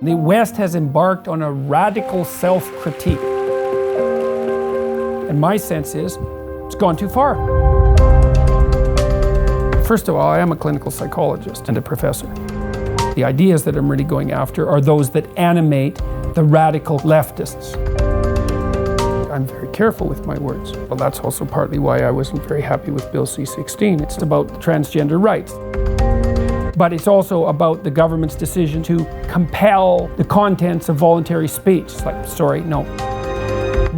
The West has embarked on a radical self-critique. And my sense is, it's gone too far. First of all, I am a clinical psychologist and a professor. The ideas that I'm really going after are those that animate the radical leftists. I'm very careful with my words. Well, that's also partly why I wasn't very happy with Bill C-16. It's about transgender rights. But it's also about the government's decision to compel the contents of voluntary speech. It's like, sorry, no.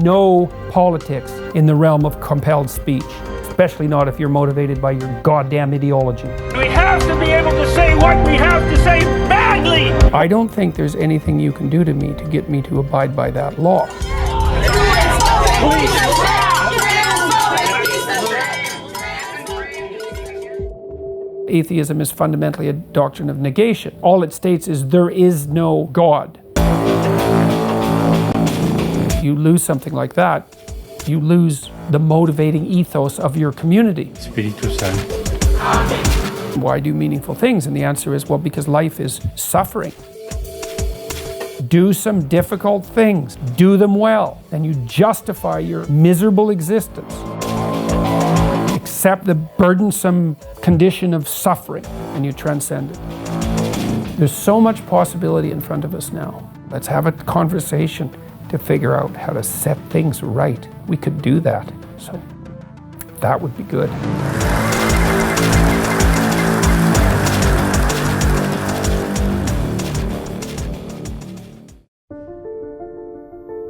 No politics in the realm of compelled speech, especially not if you're motivated by your goddamn ideology. We have to be able to say what we have to say badly! I don't think there's anything you can do to me to get me to abide by that law. Please. Atheism is fundamentally a doctrine of negation. All it states is there is no God. You lose something like that, you lose the motivating ethos of your community. Peterson. Why do meaningful things? And the answer is, well, because life is suffering. Do some difficult things, do them well, and you justify your miserable existence. Accept the burdensome condition of suffering, and you transcend it. There's so much possibility in front of us now. Let's have a conversation to figure out how to set things right. We could do that, so that would be good.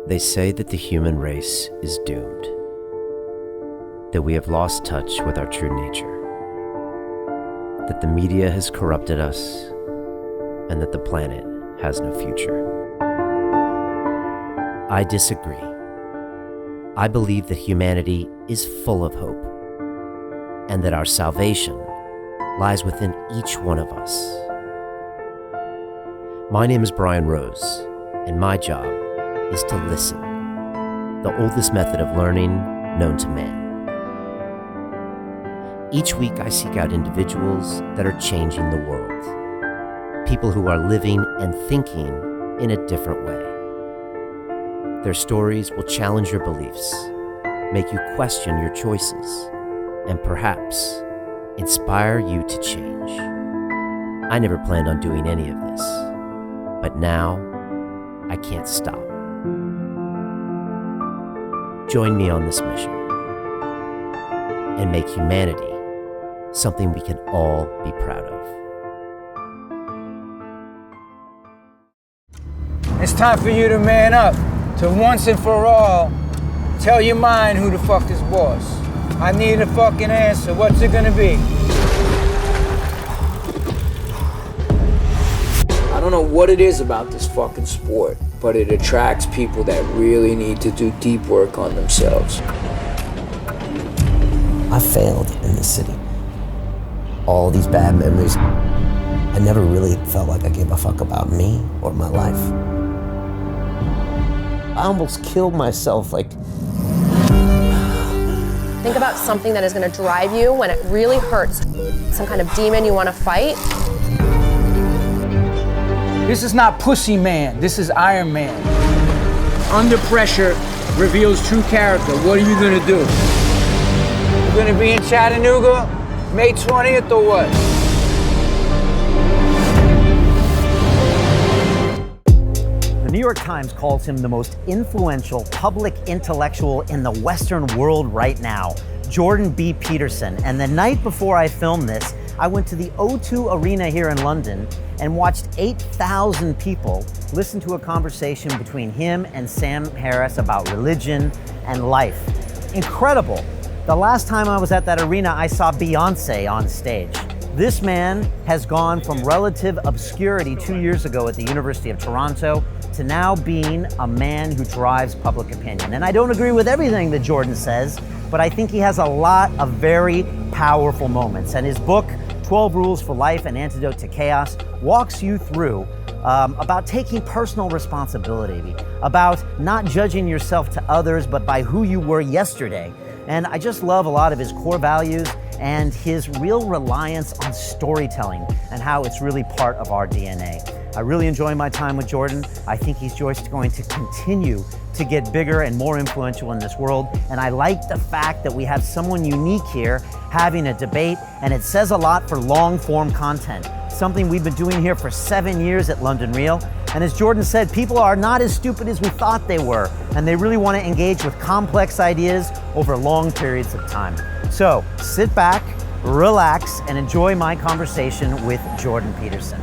They say that the human race is doomed, that we have lost touch with our true nature, that the media has corrupted us, and that the planet has no future. I disagree. I believe that humanity is full of hope, and that our salvation lies within each one of us. My name is Brian Rose, and my job is to listen, the oldest method of learning known to man. Each week I seek out individuals that are changing the world, people who are living and thinking in a different way. Their stories will challenge your beliefs, make you question your choices, and perhaps inspire you to change. I never planned on doing any of this, but now I can't stop. Join me on this mission and make humanity something we can all be proud of. It's time for you to man up, to once and for all tell your mind who the fuck is boss. I need a fucking answer. What's it gonna be? I don't know what it is about this fucking sport, but it attracts people that really need to do deep work on themselves. I failed in this city. All these bad memories. I never really felt like I gave a fuck about me or my life. I almost killed myself, Think about something that is going to drive you when it really hurts. Some kind of demon you want to fight. This is not Pussy Man, this is Iron Man. Under pressure reveals true character. What are you gonna do? You're gonna be in Chattanooga May 20th or what? The New York Times calls him the most influential public intellectual in the Western world right now, Jordan B. Peterson. And the night before I filmed this, I went to the O2 Arena here in London and watched 8,000 people listen to a conversation between him and Sam Harris about religion and life. Incredible. The last time I was at that arena, I saw Beyonce on stage. This man has gone from relative obscurity 2 years ago at the University of Toronto to now being a man who drives public opinion. And I don't agree with everything that Jordan says, but I think he has a lot of very powerful moments. And his book, 12 Rules for Life, An Antidote to Chaos, walks you through about taking personal responsibility, about not judging yourself to others, but by who you were yesterday. And I just love a lot of his core values and his real reliance on storytelling and how it's really part of our DNA. I really enjoy my time with Jordan. I think he's just going to continue to get bigger and more influential in this world. And I like the fact that we have someone unique here having a debate, and it says a lot for long form content, something we've been doing here for 7 years at London Real. And as Jordan said, people are not as stupid as we thought they were, and they really want to engage with complex ideas over long periods of time. So sit back, relax, and enjoy my conversation with Jordan Peterson.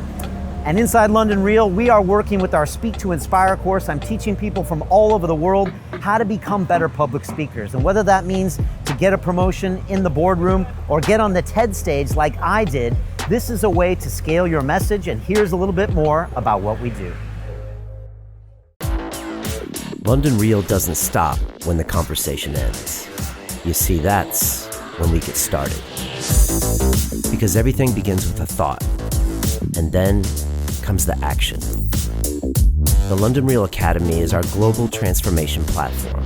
And inside London Real, we are working with our Speak to Inspire course. I'm teaching people from all over the world how to become better public speakers. And whether that means to get a promotion in the boardroom or get on the TED stage like I did, this is a way to scale your message. And here's a little bit more about what we do. London Real doesn't stop when the conversation ends. You see, that's when we get started. Because everything begins with a thought, and then comes the action. The London Real Academy is our global transformation platform.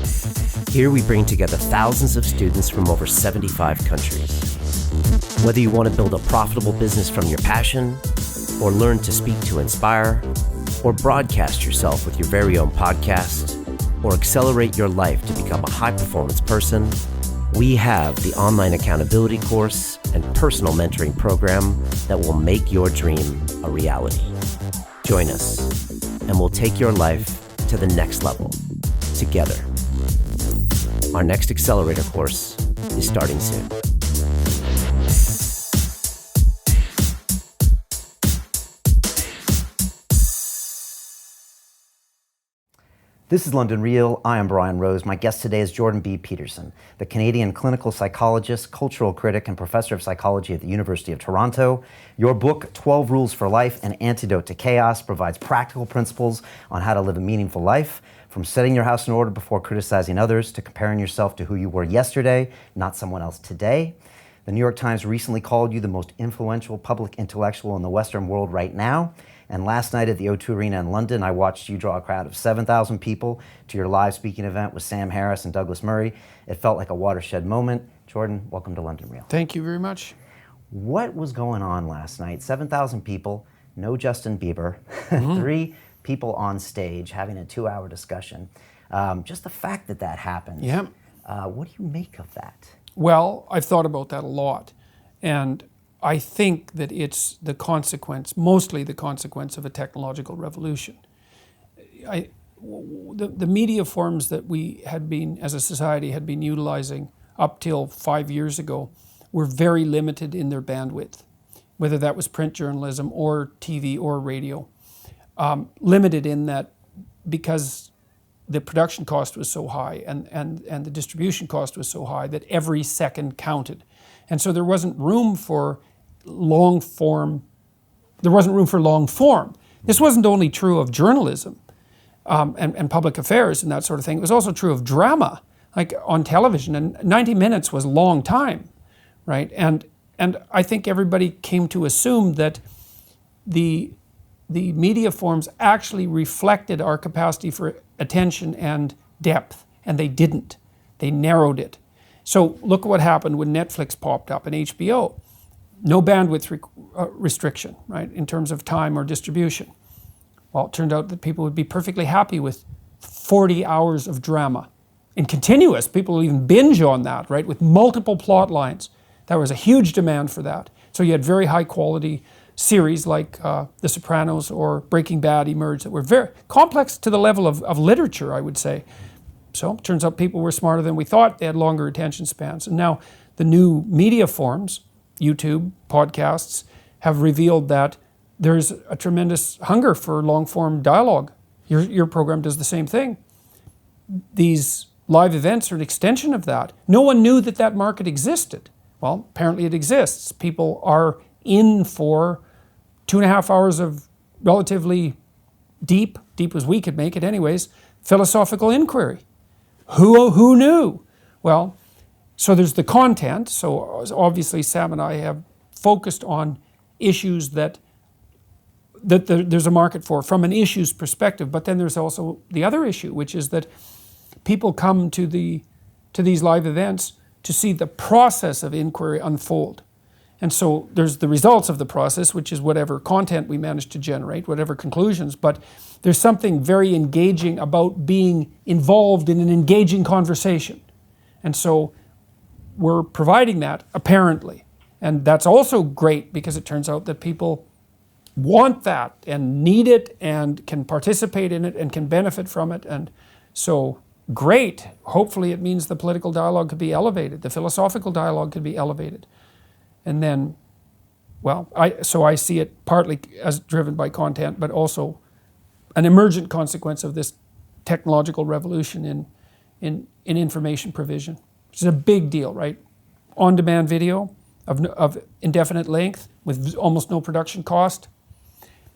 Here we bring together thousands of students from over 75 countries. Whether you want to build a profitable business from your passion, or learn to speak to inspire, or broadcast yourself with your very own podcast, or accelerate your life to become a high-performance person, we have the online accountability course and personal mentoring program that will make your dream a reality. Join us, and we'll take your life to the next level, together. Our next accelerator course is starting soon. This is London Real. I am Brian Rose. My guest today is Jordan B. Peterson, the Canadian clinical psychologist, cultural critic, and professor of psychology at the University of Toronto. Your book, 12 Rules for Life, An Antidote to Chaos, provides practical principles on how to live a meaningful life, from setting your house in order before criticizing others to comparing yourself to who you were yesterday, not someone else today. The New York Times recently called you the most influential public intellectual in the Western world right now. And last night at the O2 Arena in London, I watched you draw a crowd of 7,000 people to your live speaking event with Sam Harris and Douglas Murray. It felt like a watershed moment. Jordan, welcome to London Real. Thank you very much. What was going on last night? 7,000 people, no Justin Bieber, 3 people on stage having a 2-hour discussion. Just the fact that that happened. Yeah. What do you make of that? Well, I've thought about that a lot. And I think that it's the consequence, mostly the consequence of a technological revolution. The media forms that we had been, as a society, had been utilizing up till 5 years ago were very limited in their bandwidth, whether that was print journalism or TV or radio. Limited in that because the production cost was so high and the distribution cost was so high that every second counted. And so there wasn't room for long form. This wasn't only true of journalism and public affairs and that sort of thing. It was also true of drama, like on television. And 90 minutes was a long time, right? And I think everybody came to assume that the media forms actually reflected our capacity for attention and depth, and they didn't. They narrowed it. So look at what happened when Netflix popped up and HBO. No bandwidth restriction, right, in terms of time or distribution. Well, it turned out that people would be perfectly happy with 40 hours of drama. And continuous, people will even binge on that, right, with multiple plot lines. There was a huge demand for that. So you had very high quality series like The Sopranos or Breaking Bad emerged that were very complex to the level of literature, I would say. So it turns out people were smarter than we thought. They had longer attention spans. And now the new media forms, YouTube, podcasts, have revealed that there's a tremendous hunger for long-form dialogue. Your program does the same thing. These live events are an extension of that. No one knew that that market existed. Well, apparently it exists. People are in for 2.5 hours of relatively deep as we could make it anyways, philosophical inquiry. Who knew? Well, so there's the content. So obviously Sam and I have focused on issues that there's a market for from an issues perspective, but then there's also the other issue, which is that people come to these live events to see the process of inquiry unfold. And so there's the results of the process, which is whatever content we manage to generate, whatever conclusions, but there's something very engaging about being involved in an engaging conversation. And so we're providing that, apparently. And that's also great because it turns out that people want that and need it and can participate in it and can benefit from it. And so great. Hopefully it means the political dialogue could be elevated, the philosophical dialogue could be elevated. And then, well, I see it partly as driven by content, but also an emergent consequence of this technological revolution in information provision, which is a big deal, right? On-demand video of indefinite length with almost no production cost.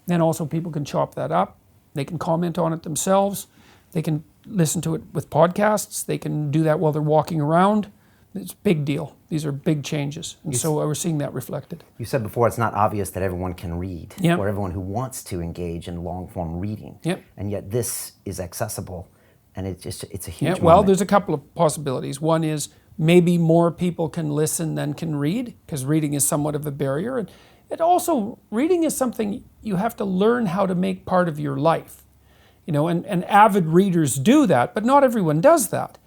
Then also people can chop that up. They can comment on it themselves. They can listen to it with podcasts. They can do that while they're walking around. It's a big deal. These are big changes. And so we're seeing that reflected. You said before it's not obvious that everyone can read, Yep. or everyone who wants to engage in long-form reading. Yep. And yet this is accessible, and it's a huge Yeah, well, moment. there's a couple of possibilities. One is maybe more people can listen than can read, because reading is somewhat of a barrier. And it also, reading is something you have to learn how to make part of your life. You know, and avid readers do that, but not everyone does that,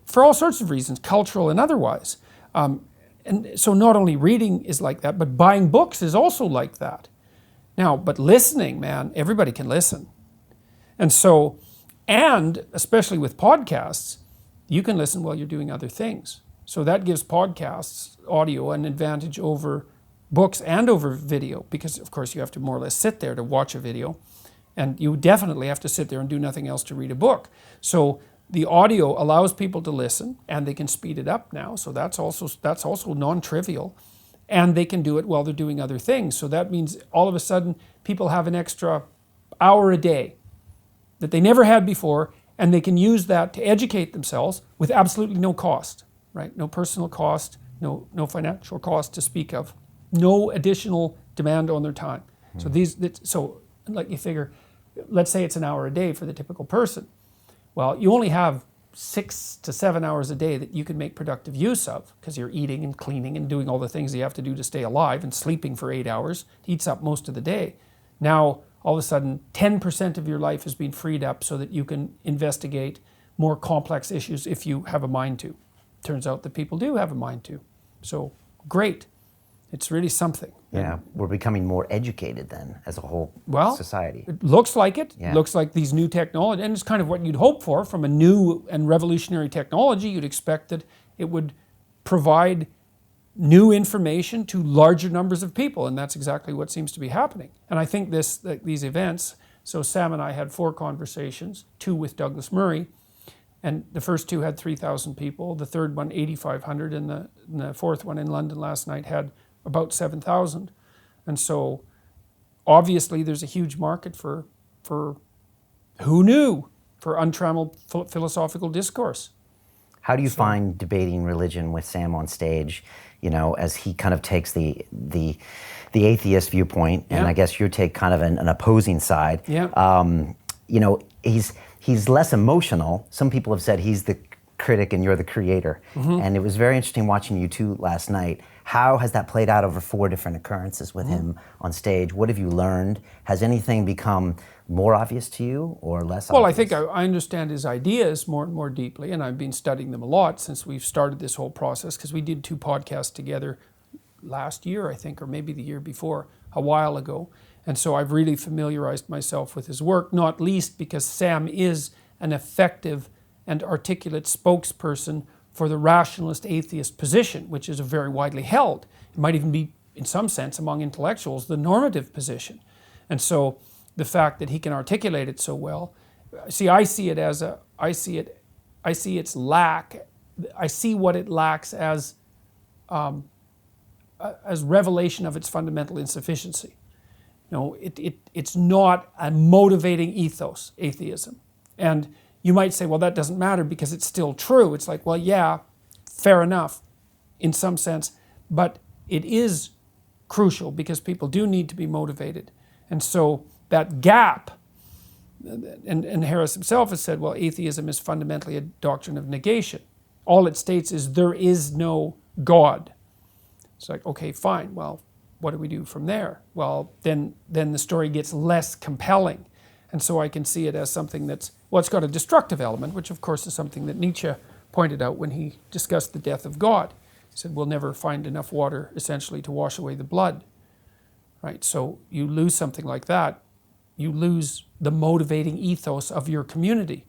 for all sorts of reasons, cultural and otherwise. And so not only reading is like that, but buying books is also like that. Now, but listening, man, everybody can listen. And so, and especially with podcasts, you can listen while you're doing other things. So that gives podcasts, audio, an advantage over books and over video, because of course you have to more or less sit there to watch a video, and you definitely have to sit there and do nothing else to read a book. So the audio allows people to listen, and they can speed it up now, so that's also non-trivial, and they can do it while they're doing other things. So that means all of a sudden people have an extra hour a day that they never had before, and they can use that to educate themselves with absolutely no cost, right? No personal cost, no financial cost to speak of, no additional demand on their time. So like you figure, let's say it's an hour a day for the typical person. Well, you only have 6 to 7 hours a day that you can make productive use of, because you're eating and cleaning and doing all the things you have to do to stay alive, and sleeping for 8 hours eats up most of the day. Now, all of a sudden, 10% of your life has been freed up so that you can investigate more complex issues if you have a mind to. Turns out that people do have a mind to. So, great. It's really something. Yeah, we're becoming more educated then as a whole society. It looks like it. Yeah. It looks like these new technology, and it's kind of what you'd hope for from a new and revolutionary technology. You'd expect that it would provide new information to larger numbers of people, and that's exactly what seems to be happening. And I think these events, so Sam and I had 4 conversations, 2 with Douglas Murray, and the first 2 had 3,000 people, the third one 8,500, and the fourth one in London last night had about 7,000. And so obviously there's a huge market for who knew, for untrammeled philosophical discourse. How do you find debating religion with Sam on stage, you know, as he kind of takes the atheist viewpoint, and I guess you take kind of an opposing side? Yeah. You know, he's less emotional. Some people have said he's the critic and you're the creator. Mm-hmm. And it was very interesting watching you two last night. How has that played out over 4 different occurrences with him on stage? What have you learned? Has anything become more obvious to you or less obvious? Well, I think I understand his ideas more and more deeply, and I've been studying them a lot since we've started this whole process, because we did 2 podcasts together last year, I think, or maybe the year before, a while ago. And so I've really familiarized myself with his work, not least because Sam is an effective and articulate spokesperson for the rationalist atheist position, which is a very widely held. It might even be, in some sense, among intellectuals, the normative position. And so the fact that he can articulate it so well, I see its lack, I see what it lacks as revelation of its fundamental insufficiency. You know, it's not a motivating ethos, atheism. And you might say, well, that doesn't matter because it's still true. It's like, well, yeah, fair enough in some sense, but it is crucial because people do need to be motivated. And so that gap, and Harris himself has said, well, atheism is fundamentally a doctrine of negation. All it states is there is no God. It's like, okay, fine, well, what do we do from there? Well, then the story gets less compelling. And so I can see it as something that's, well, it's got a destructive element, which of course is something that Nietzsche pointed out when he discussed the death of God. He said, we'll never find enough water, essentially, to wash away the blood. Right? So you lose something like that, you lose the motivating ethos of your community.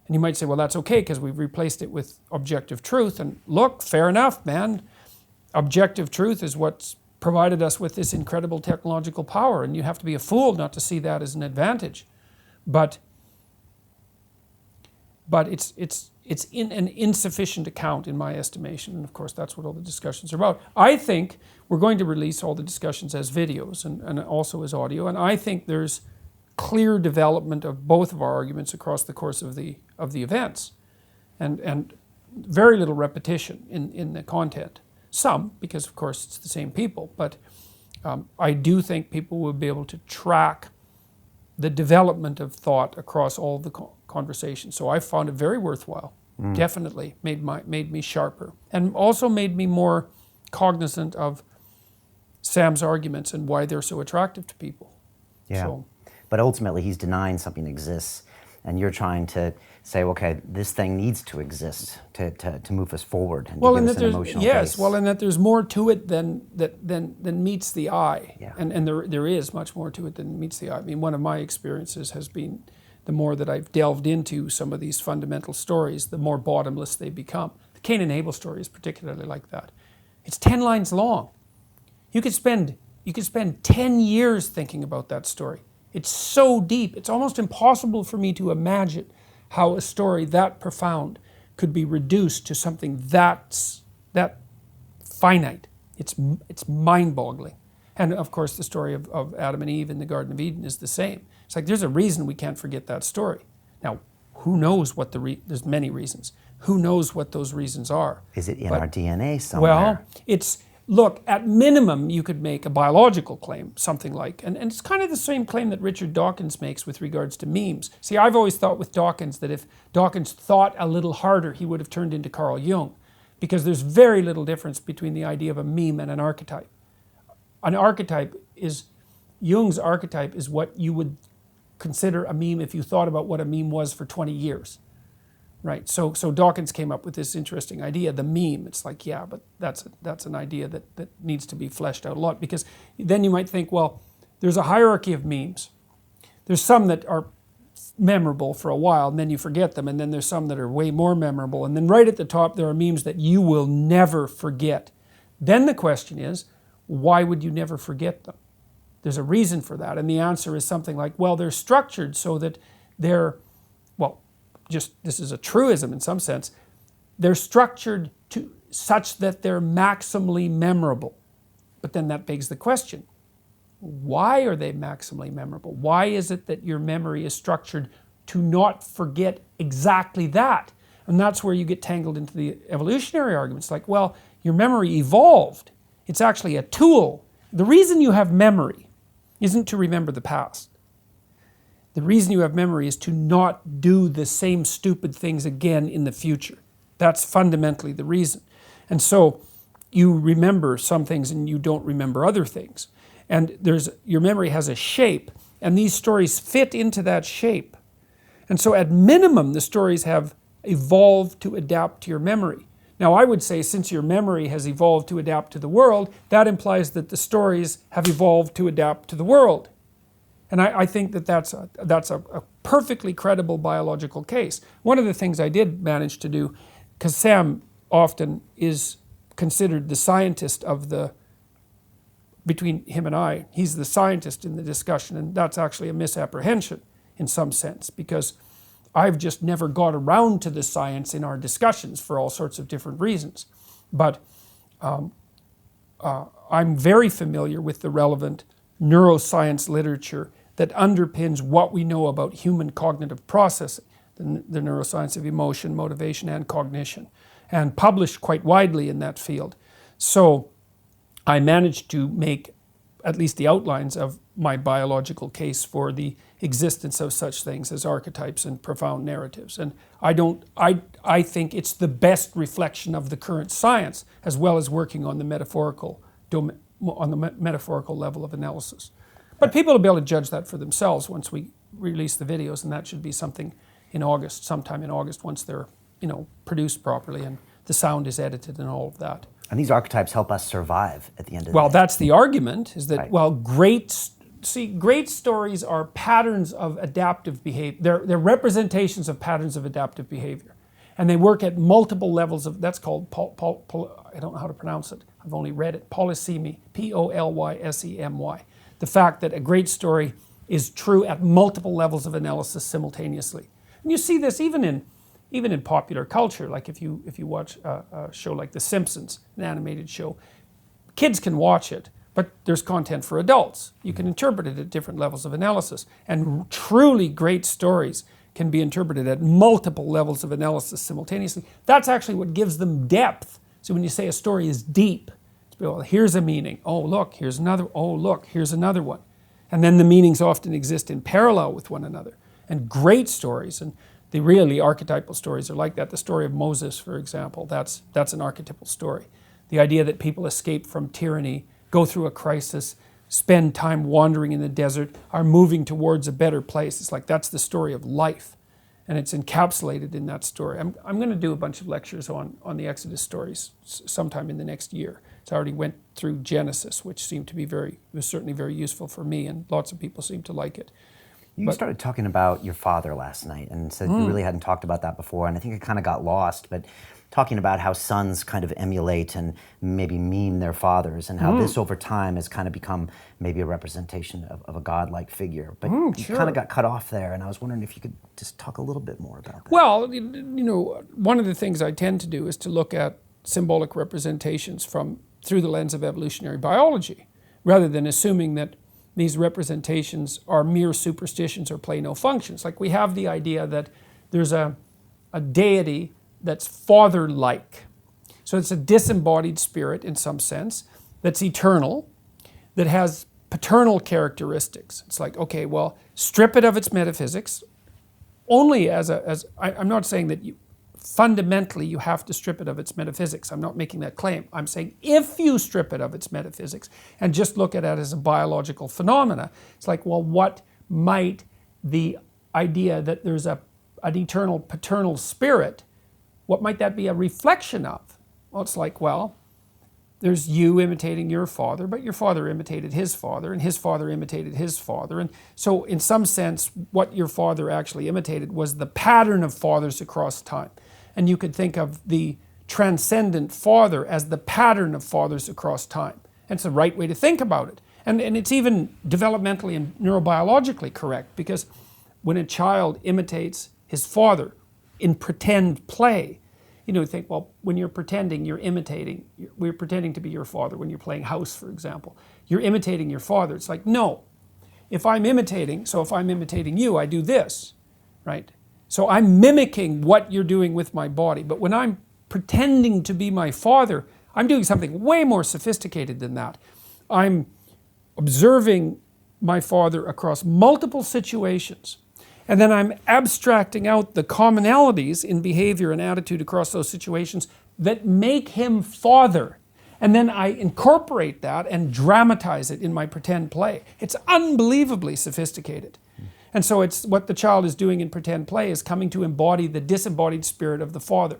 And you might say, well, that's okay, because we've replaced it with objective truth. And look, fair enough, man. Objective truth is what's provided us with this incredible technological power, and you have to be a fool not to see that as an advantage. But it's in an insufficient account in my estimation, and of course that's what all the discussions are about. I think we're going to release all the discussions as videos and also as audio, and I think there's clear development of both of our arguments across the course of the events, and very little repetition in the content. Some, because of course it's the same people, but I do think people will be able to track the development of thought across all the conversations. So I found it very worthwhile. Definitely made me sharper, and also made me more cognizant of Sam's arguments and why they're so attractive to people. Yeah. So, but ultimately he's denying something exists, and you're trying to say, okay, this thing needs to exist to move us forward and to give us an emotional base. Well, and that there's more to it than meets the eye. Yeah. And there is much more to it than meets the eye. I mean, one of my experiences has been, the more that I've delved into some of these fundamental stories, the more bottomless they become. The Cain and Abel story is particularly like that. It's 10 lines long. You could spend 10 years thinking about that story. It's so deep. It's almost impossible for me to imagine how a story that profound could be reduced to something that finite. It's mind-boggling. And of course, the story of Adam and Eve in the Garden of Eden is the same. It's like, there's a reason we can't forget that story. Now, who knows what there's many reasons. Who knows what those reasons are? Is it in our DNA somewhere? Well, look, at minimum, you could make a biological claim, something like, and it's kind of the same claim that Richard Dawkins makes with regards to memes. See, I've always thought with Dawkins that if Dawkins thought a little harder, he would have turned into Carl Jung, because there's very little difference between the idea of a meme and an archetype. An archetype is, Jung's archetype is what you would consider a meme if you thought about what a meme was for 20 years. Right, so Dawkins came up with this interesting idea, the meme. It's like, yeah, but that's an idea that needs to be fleshed out a lot, because then you might think, well, there's a hierarchy of memes. There's some that are memorable for a while, and then you forget them, and then there's some that are way more memorable, and then right at the top there are memes that you will never forget. Then the question is, why would you never forget them? There's a reason for that, and the answer is something like, well, they're structured so that they're, well, this is a truism in some sense, they're structured to such that they're maximally memorable. But then that begs the question, why are they maximally memorable? Why is it that your memory is structured to not forget exactly that? And that's where you get tangled into the evolutionary arguments, like, well, your memory evolved. It's actually a tool. The reason you have memory isn't to remember the past. The reason you have memory is to not do the same stupid things again in the future. That's fundamentally the reason. And so you remember some things and you don't remember other things. And your memory has a shape, and these stories fit into that shape. And so at minimum, the stories have evolved to adapt to your memory. Now, I would say, since your memory has evolved to adapt to the world, that implies that the stories have evolved to adapt to the world. And I think that's a perfectly credible biological case. One of the things I did manage to do, because Sam often is considered the scientist between him and I, he's the scientist in the discussion, and that's actually a misapprehension in some sense, because I've just never got around to the science in our discussions for all sorts of different reasons. But I'm very familiar with the relevant neuroscience literature that underpins what we know about human cognitive processing, the neuroscience of emotion, motivation, and cognition, and published quite widely in that field. So I managed to make at least the outlines of my biological case for the existence of such things as archetypes and profound narratives. And I think it's the best reflection of the current science, as well as working on the metaphorical level of analysis. But people will be able to judge that for themselves once we release the videos, and that should be something in August, sometime in August, once they're, produced properly and the sound is edited and all of that. And these archetypes help us survive at the end of the day. Well, that's the argument, is that, Right. well, great stories are patterns of adaptive behavior. They're representations of patterns of adaptive behavior. And they work at multiple levels of, that's called, I don't know how to pronounce it. I've only read it, polysemy, Polysemy. The fact that a great story is true at multiple levels of analysis simultaneously. And you see this even in popular culture, like if you watch a show like The Simpsons, an animated show, kids can watch it, but there's content for adults. You can interpret it at different levels of analysis. And truly great stories can be interpreted at multiple levels of analysis simultaneously. That's actually what gives them depth. So when you say a story is deep, it's, well, here's a meaning. Oh, look, here's another. Oh, look, here's another one. And then the meanings often exist in parallel with one another. And great stories, and the really archetypal stories are like that. The story of Moses, for example, that's an archetypal story. The idea that people escape from tyranny, go through a crisis, spend time wandering in the desert, are moving towards a better place. It's like that's the story of life. And it's encapsulated in that story. I'm going to do a bunch of lectures on the Exodus stories sometime in the next year. So I already went through Genesis, which seemed to be was certainly very useful for me, and lots of people seem to like it. You started talking about your father last night and said you really hadn't talked about that before, and I think it kind of got lost, but talking about how sons kind of emulate and maybe meme their fathers, and how this over time has kind of become maybe a representation of a godlike figure. But you kind of got cut off there, and I was wondering if you could just talk a little bit more about that. Well, one of the things I tend to do is to look at symbolic representations through the lens of evolutionary biology, rather than assuming that these representations are mere superstitions or play no functions. Like we have the idea that there's a deity that's father-like. So it's a disembodied spirit in some sense, that's eternal, that has paternal characteristics. It's like, okay, well, strip it of its metaphysics, only I'm not saying that fundamentally you have to strip it of its metaphysics. I'm not making that claim. I'm saying if you strip it of its metaphysics and just look at it as a biological phenomena, it's like, well, what might the idea that there's an eternal paternal spirit, what might that be a reflection of? Well, it's like, well, there's you imitating your father, but your father imitated his father, and his father imitated his father. And so in some sense, what your father actually imitated was the pattern of fathers across time. And you could think of the transcendent father as the pattern of fathers across time. And it's the right way to think about it. And it's even developmentally and neurobiologically correct, because when a child imitates his father in pretend play, you think, well, when you're pretending, we're pretending to be your father when you're playing house, for example. You're imitating your father. It's like, no. If I'm imitating you, I do this, right? So I'm mimicking what you're doing with my body. But when I'm pretending to be my father, I'm doing something way more sophisticated than that. I'm observing my father across multiple situations. And then I'm abstracting out the commonalities in behavior and attitude across those situations that make him father. And then I incorporate that and dramatize it in my pretend play. It's unbelievably sophisticated. And so it's what the child is doing in pretend play is coming to embody the disembodied spirit of the father.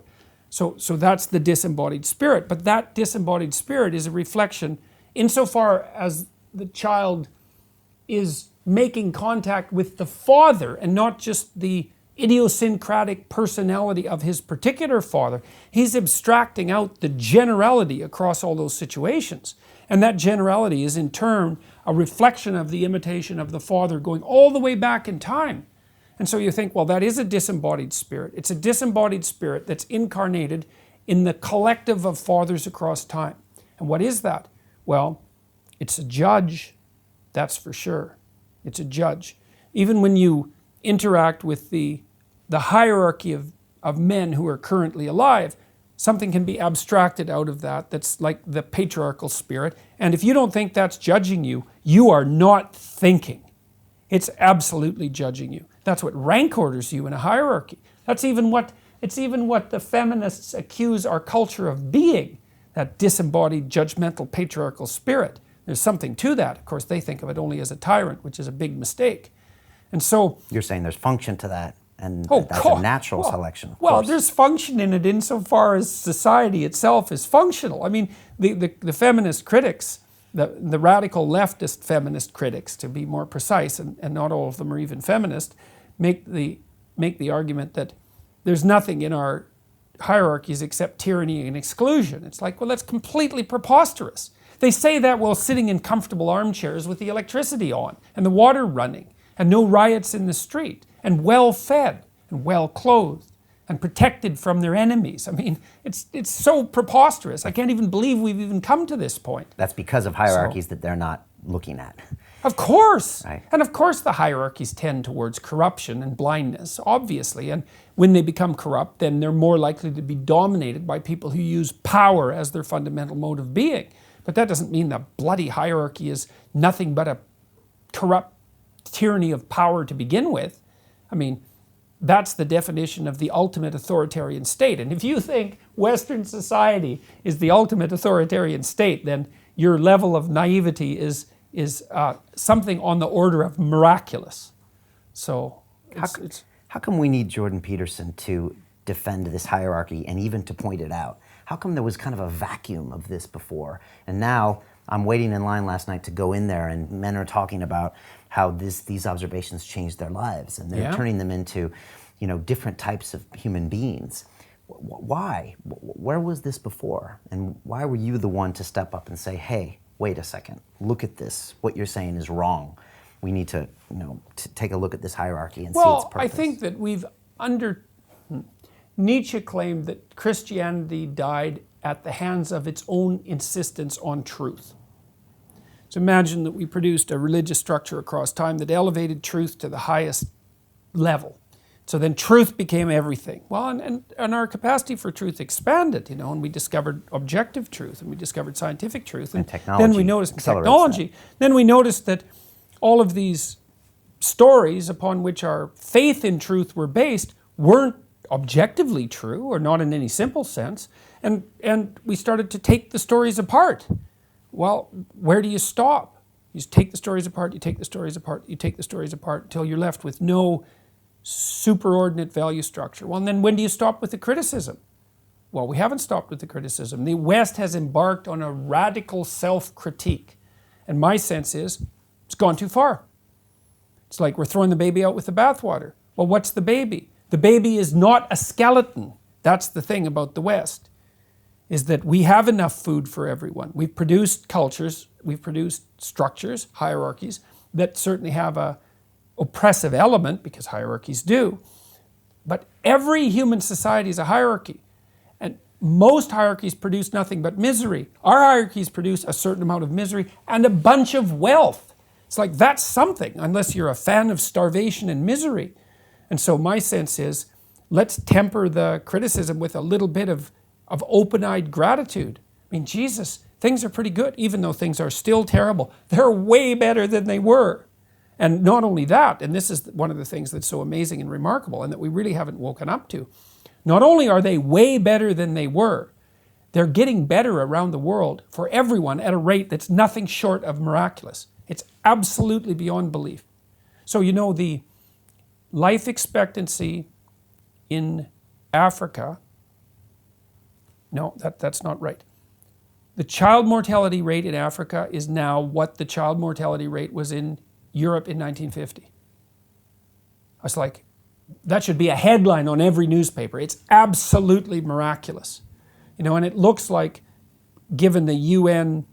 So that's the disembodied spirit. But that disembodied spirit is a reflection insofar as the child is making contact with the father and not just the idiosyncratic personality of his particular father. He's abstracting out the generality across all those situations. And that generality is in turn a reflection of the imitation of the father going all the way back in time. And so you think, well, that is a disembodied spirit. It's a disembodied spirit that's incarnated in the collective of fathers across time. And what is that? Well, it's a judge, that's for sure. It's a judge. Even when you interact with the hierarchy of men who are currently alive, something can be abstracted out of that that's like the patriarchal spirit. And if you don't think that's judging you, you are not thinking. It's absolutely judging you. That's what rank orders you in a hierarchy. It's even what the feminists accuse our culture of being, that disembodied, judgmental, patriarchal spirit. There's something to that. Of course, they think of it only as a tyrant, which is a big mistake. And so... You're saying there's function to that, and Oh, that's God. a natural selection. Of Well, course. there's function in it insofar as society itself is functional. I mean, the feminist critics, the radical leftist feminist critics, to be more precise, and not all of them are even feminist, make the argument that there's nothing in our hierarchies except tyranny and exclusion. It's like, well, that's completely preposterous. They say that while sitting in comfortable armchairs with the electricity on and the water running and no riots in the street and well fed and well clothed and protected from their enemies. I mean, it's so preposterous. I can't even believe we've even come to this point. That's because of hierarchies that they're not looking at. Of course. Right. And of course the hierarchies tend towards corruption and blindness, obviously. And when they become corrupt, then they're more likely to be dominated by people who use power as their fundamental mode of being. But that doesn't mean the bloody hierarchy is nothing but a corrupt tyranny of power to begin with. I mean, that's the definition of the ultimate authoritarian state. And if you think Western society is the ultimate authoritarian state, then your level of naivety is something on the order of miraculous. So How come we need Jordan Peterson to defend this hierarchy and even to point it out? How come there was kind of a vacuum of this before? And now I'm waiting in line last night to go in there, and men are talking about how these observations changed their lives, and they're turning them into, different types of human beings. Why? Where was this before? And why were you the one to step up and say, hey, wait a second, look at this. What you're saying is wrong. We need to, to take a look at this hierarchy and see its purpose. Well, I think that Nietzsche claimed that Christianity died at the hands of its own insistence on truth. So imagine that we produced a religious structure across time that elevated truth to the highest level. So then truth became everything. Well, and our capacity for truth expanded, and we discovered objective truth, and we discovered scientific truth. And technology then we noticed accelerates that. Then we noticed that all of these stories upon which our faith in truth were based weren't objectively true, or not in any simple sense, and we started to take the stories apart. Well, where do you stop? You take the stories apart, you take the stories apart, you take the stories apart until you're left with no superordinate value structure. Well, and then when do you stop with the criticism? Well, we haven't stopped with the criticism. The West has embarked on a radical self-critique, and my sense is it's gone too far. It's like we're throwing the baby out with the bathwater. Well, what's the baby? The baby is not a skeleton. That's the thing about the West, is that we have enough food for everyone. We've produced cultures, we've produced structures, hierarchies, that certainly have a oppressive element, because hierarchies do. But every human society is a hierarchy. And most hierarchies produce nothing but misery. Our hierarchies produce a certain amount of misery and a bunch of wealth. It's like that's something, unless you're a fan of starvation and misery. And so my sense is, let's temper the criticism with a little bit of open-eyed gratitude. I mean, Jesus, things are pretty good, even though things are still terrible. They're way better than they were. And not only that, and this is one of the things that's so amazing and remarkable and that we really haven't woken up to, not only are they way better than they were, they're getting better around the world for everyone at a rate that's nothing short of miraculous. It's absolutely beyond belief. So the life expectancy in Africa, no, that's not right. The child mortality rate in Africa is now what the child mortality rate was in Europe in 1950. I was like, that should be a headline on every newspaper. It's absolutely miraculous. And it looks like, given the UN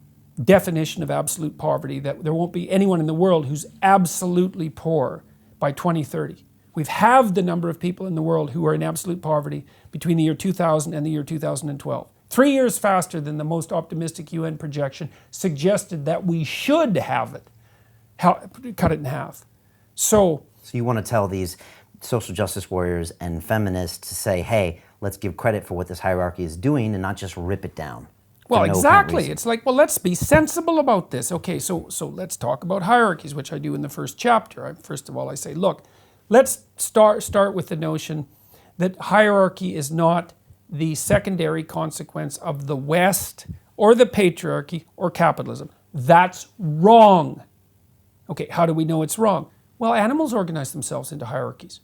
definition of absolute poverty, that there won't be anyone in the world who's absolutely poor by 2030. We've halved the number of people in the world who are in absolute poverty between the year 2000 and the year 2012. 3 years faster than the most optimistic UN projection suggested that we should have it. Cut it in half. So you want to tell these social justice warriors and feminists to say, hey, let's give credit for what this hierarchy is doing and not just rip it down. Well, for no apparent exactly. reason. It's like, well, let's be sensible about this. Okay, so let's talk about hierarchies, which I do in the first chapter. First of all, I say, look, let's start with the notion that hierarchy is not the secondary consequence of the West or the patriarchy or capitalism. That's wrong. Okay, how do we know it's wrong? Well, animals organize themselves into hierarchies.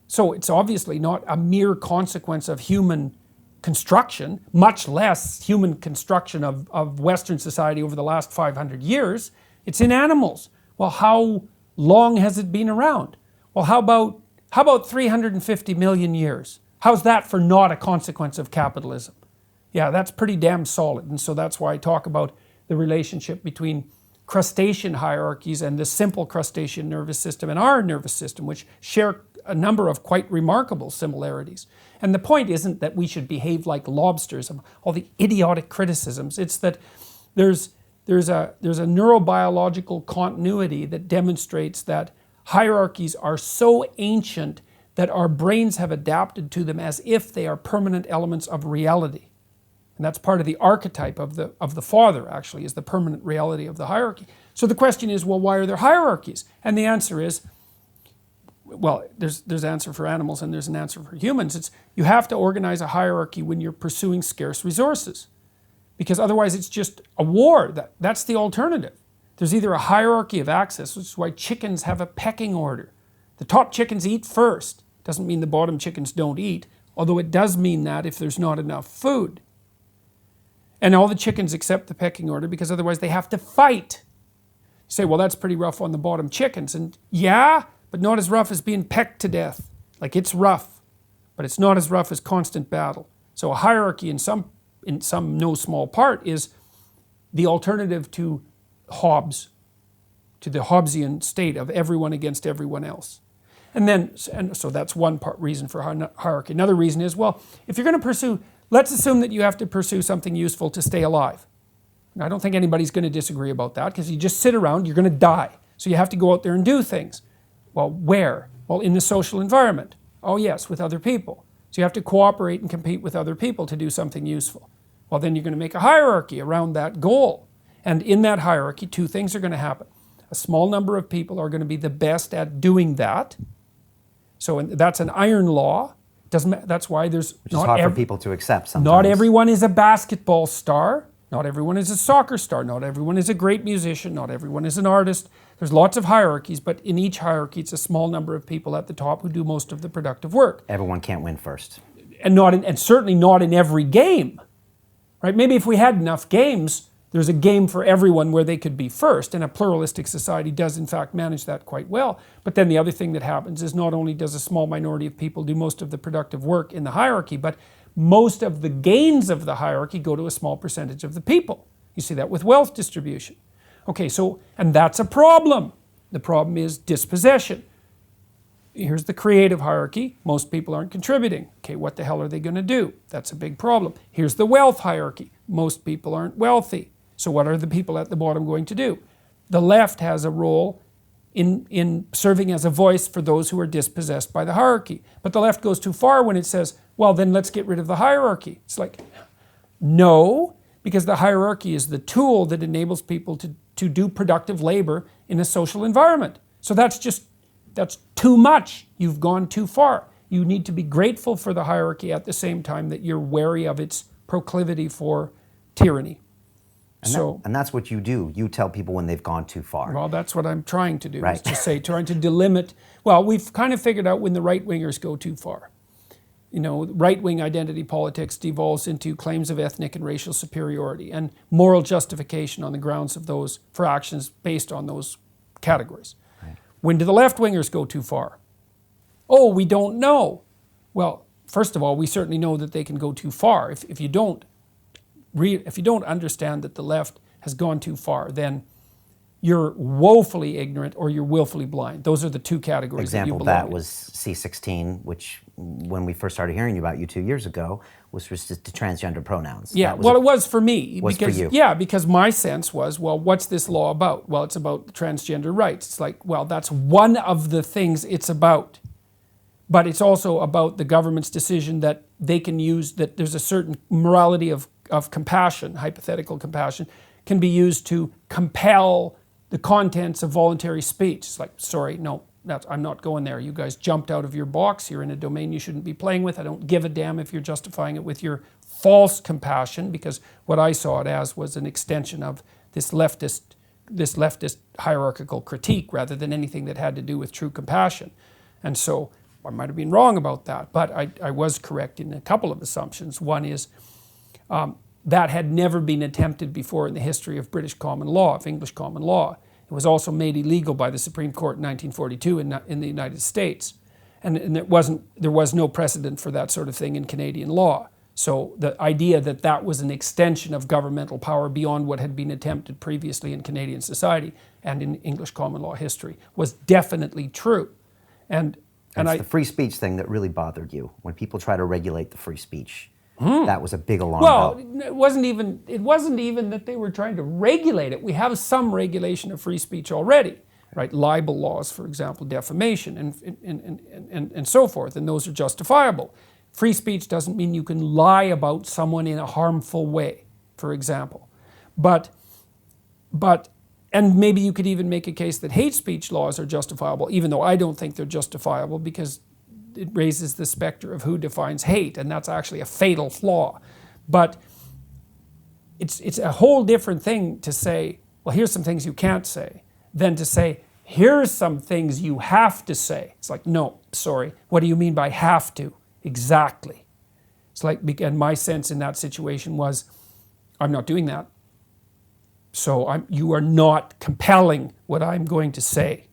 So it's obviously not a mere consequence of human construction, much less human construction of Western society over the last 500 years. It's in animals. Well, how long has it been around? Well, how about 350 million years? How's that for not a consequence of capitalism? Yeah, that's pretty damn solid. And so that's why I talk about the relationship between crustacean hierarchies and the simple crustacean nervous system and our nervous system, which share a number of quite remarkable similarities. And the point isn't that we should behave like lobsters and all the idiotic criticisms. It's that there's a neurobiological continuity that demonstrates that hierarchies are so ancient that our brains have adapted to them as if they are permanent elements of reality. And that's part of the archetype of the father, actually, is the permanent reality of the hierarchy. So the question is, well, why are there hierarchies? And the answer is, well, there's an answer for animals and there's an answer for humans. It's you have to organize a hierarchy when you're pursuing scarce resources, because otherwise it's just a war. That's the alternative. There's either a hierarchy of access, which is why chickens have a pecking order. The top chickens eat first. Doesn't mean the bottom chickens don't eat, although it does mean that if there's not enough food. And all the chickens accept the pecking order because otherwise they have to fight. You say, well, that's pretty rough on the bottom chickens. And yeah, but not as rough as being pecked to death. Like, it's rough, but it's not as rough as constant battle. So a hierarchy in some no small part is the alternative to Hobbes, to the Hobbesian state of everyone against everyone else. And so that's one reason for hierarchy. Another reason is, well, if you're going to pursue, let's assume that you have to pursue something useful to stay alive. And I don't think anybody's going to disagree about that, because you just sit around, you're going to die. So you have to go out there and do things. Well, where? Well, in the social environment. Oh yes, with other people. So you have to cooperate and compete with other people to do something useful. Well, then you're going to make a hierarchy around that goal. And in that hierarchy, two things are going to happen. A small number of people are going to be the best at doing that. So that's an iron law. That's why there's Which is hard for people to accept sometimes. Not everyone is a basketball star. Not everyone is a soccer star. Not everyone is a great musician. Not everyone is an artist. There's lots of hierarchies, but in each hierarchy, it's a small number of people at the top who do most of the productive work. Everyone can't win first. And certainly not in every game. Right? Maybe if we had enough games, there's a game for everyone where they could be first, and a pluralistic society does in fact manage that quite well. But then the other thing that happens is not only does a small minority of people do most of the productive work in the hierarchy, but most of the gains of the hierarchy go to a small percentage of the people. You see that with wealth distribution. Okay, and that's a problem. The problem is dispossession. Here's the creative hierarchy. Most people aren't contributing. Okay, what the hell are they going to do? That's a big problem. Here's the wealth hierarchy. Most people aren't wealthy. So what are the people at the bottom going to do? The left has a role in serving as a voice for those who are dispossessed by the hierarchy. But the left goes too far when it says, well, then let's get rid of the hierarchy. It's like, no, because the hierarchy is the tool that enables people to do productive labor in a social environment. So that's too much. You've gone too far. You need to be grateful for the hierarchy at the same time that you're wary of its proclivity for tyranny. And that's what you do. You tell people when they've gone too far. Well, that's what I'm trying to do, right. Is to say, trying to delimit. Well, we've kind of figured out when the right-wingers go too far. You know, right-wing identity politics devolves into claims of ethnic and racial superiority and moral justification on the grounds of those, for actions based on those categories. Right. When do the left-wingers go too far? Oh, we don't know. Well, first of all, we certainly know that they can go too far. If you don't understand that the left has gone too far, then you're woefully ignorant or you're willfully blind. Those are the two categories. Example that you belong that was C16, which when we first started hearing about you 2 years ago, was restricted to transgender pronouns. Yeah, well, it was for me. Was because, for you. Yeah, because my sense was, well, what's this law about? Well, it's about transgender rights. It's like, well, that's one of the things it's about. But it's also about the government's decision that they can use, that there's a certain morality of compassion, hypothetical compassion, can be used to compel the contents of voluntary speech. It's like, sorry, no, I'm not going there. You guys jumped out of your box. You're in a domain you shouldn't be playing with. I don't give a damn if you're justifying it with your false compassion, because what I saw it as was an extension of this leftist hierarchical critique rather than anything that had to do with true compassion. And so I might have been wrong about that, but I was correct in a couple of assumptions. One is that had never been attempted before in the history of British common law, of English common law. It was also made illegal by the Supreme Court in 1942 in the United States. And there was no precedent for that sort of thing in Canadian law. So the idea that that was an extension of governmental power beyond what had been attempted previously in Canadian society and in English common law history was definitely true. And it's the free speech thing that really bothered you, when people try to regulate the free speech. That was a big alarm bell. Well, it wasn't even that they were trying to regulate it. We have some regulation of free speech already, right? Libel laws, for example, defamation, and so forth, and those are justifiable. Free speech doesn't mean you can lie about someone in a harmful way, for example. And maybe you could even make a case that hate speech laws are justifiable, even though I don't think they're justifiable, because it raises the specter of who defines hate, and that's actually a fatal flaw. But it's a whole different thing to say, well, here's some things you can't say, than to say, here's some things you have to say. It's like, no, sorry, what do you mean by have to? Exactly. It's like, and my sense in that situation was, I'm not doing that. So you are not compelling what I'm going to say.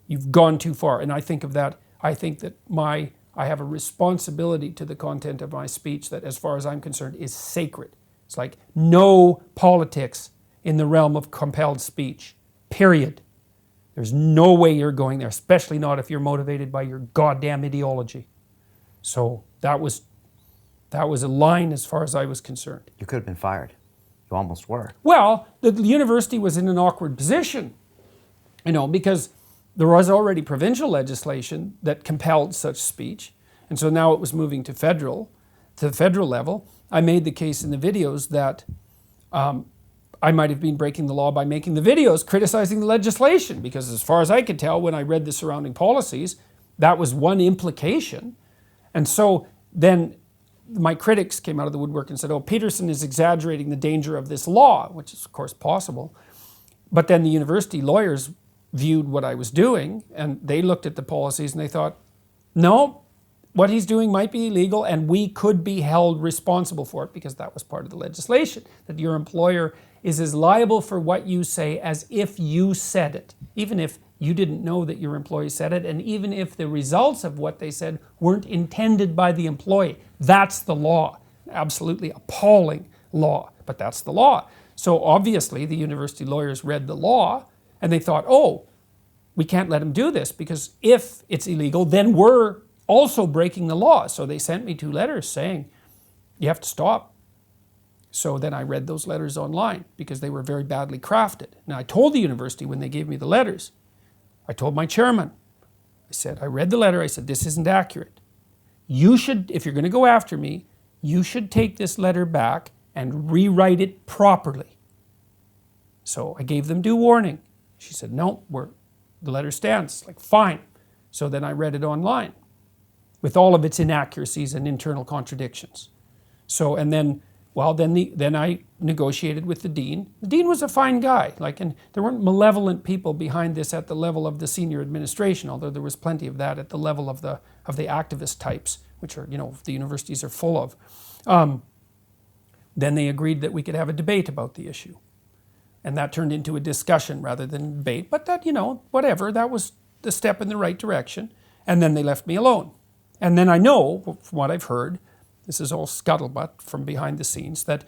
You've gone too far. And I think that I have a responsibility to the content of my speech that, as far as I'm concerned, is sacred. It's like no politics in the realm of compelled speech, period. There's no way you're going there, especially not if you're motivated by your goddamn ideology. So that was a line as far as I was concerned. You could have been fired. You almost were. Well, the university was in an awkward position, because there was already provincial legislation that compelled such speech. And so now it was moving to the federal level. I made the case in the videos that I might have been breaking the law by making the videos criticizing the legislation, because as far as I could tell when I read the surrounding policies, that was one implication. And so then my critics came out of the woodwork and said, oh, Peterson is exaggerating the danger of this law, which is of course possible. But then the university lawyers viewed what I was doing, and they looked at the policies and they thought, no, what he's doing might be illegal and we could be held responsible for it, because that was part of the legislation, that your employer is as liable for what you say as if you said it, even if you didn't know that your employee said it, and even if the results of what they said weren't intended by the employee. That's the law. Absolutely appalling law, but that's the law. So obviously the university lawyers read the law and they thought, oh, we can't let him do this, because if it's illegal, then we're also breaking the law. So they sent me 2 letters saying, you have to stop. So then I read those letters online, because they were very badly crafted. Now I told the university when they gave me the letters, I told my chairman, I said, I read the letter, I said, this isn't accurate. You should, if you're going to go after me, you should take this letter back and rewrite it properly. So I gave them due warning. She said, no, the letter stands. Like, fine. So then I read it online with all of its inaccuracies and internal contradictions. So, and then, then I negotiated with the dean. The dean was a fine guy, and there weren't malevolent people behind this at the level of the senior administration, although there was plenty of that at the level of the activist types, which are, the universities are full of. Then they agreed that we could have a debate about the issue. And that turned into a discussion rather than a debate, but that, whatever, that was the step in the right direction. And then they left me alone. And then I know, from what I've heard, this is all scuttlebutt from behind the scenes, that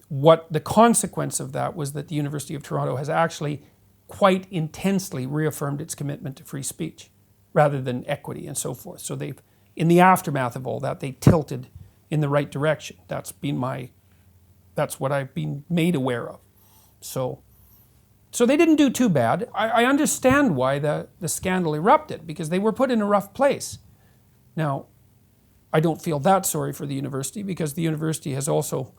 what the consequence of that was that the University of Toronto has actually quite intensely reaffirmed its commitment to free speech rather than equity and so forth. So they've, in the aftermath of all that, they tilted in the right direction. That's what I've been made aware of. So they didn't do too bad. I understand why the scandal erupted, because they were put in a rough place. Now, I don't feel that sorry for the university, because the university has also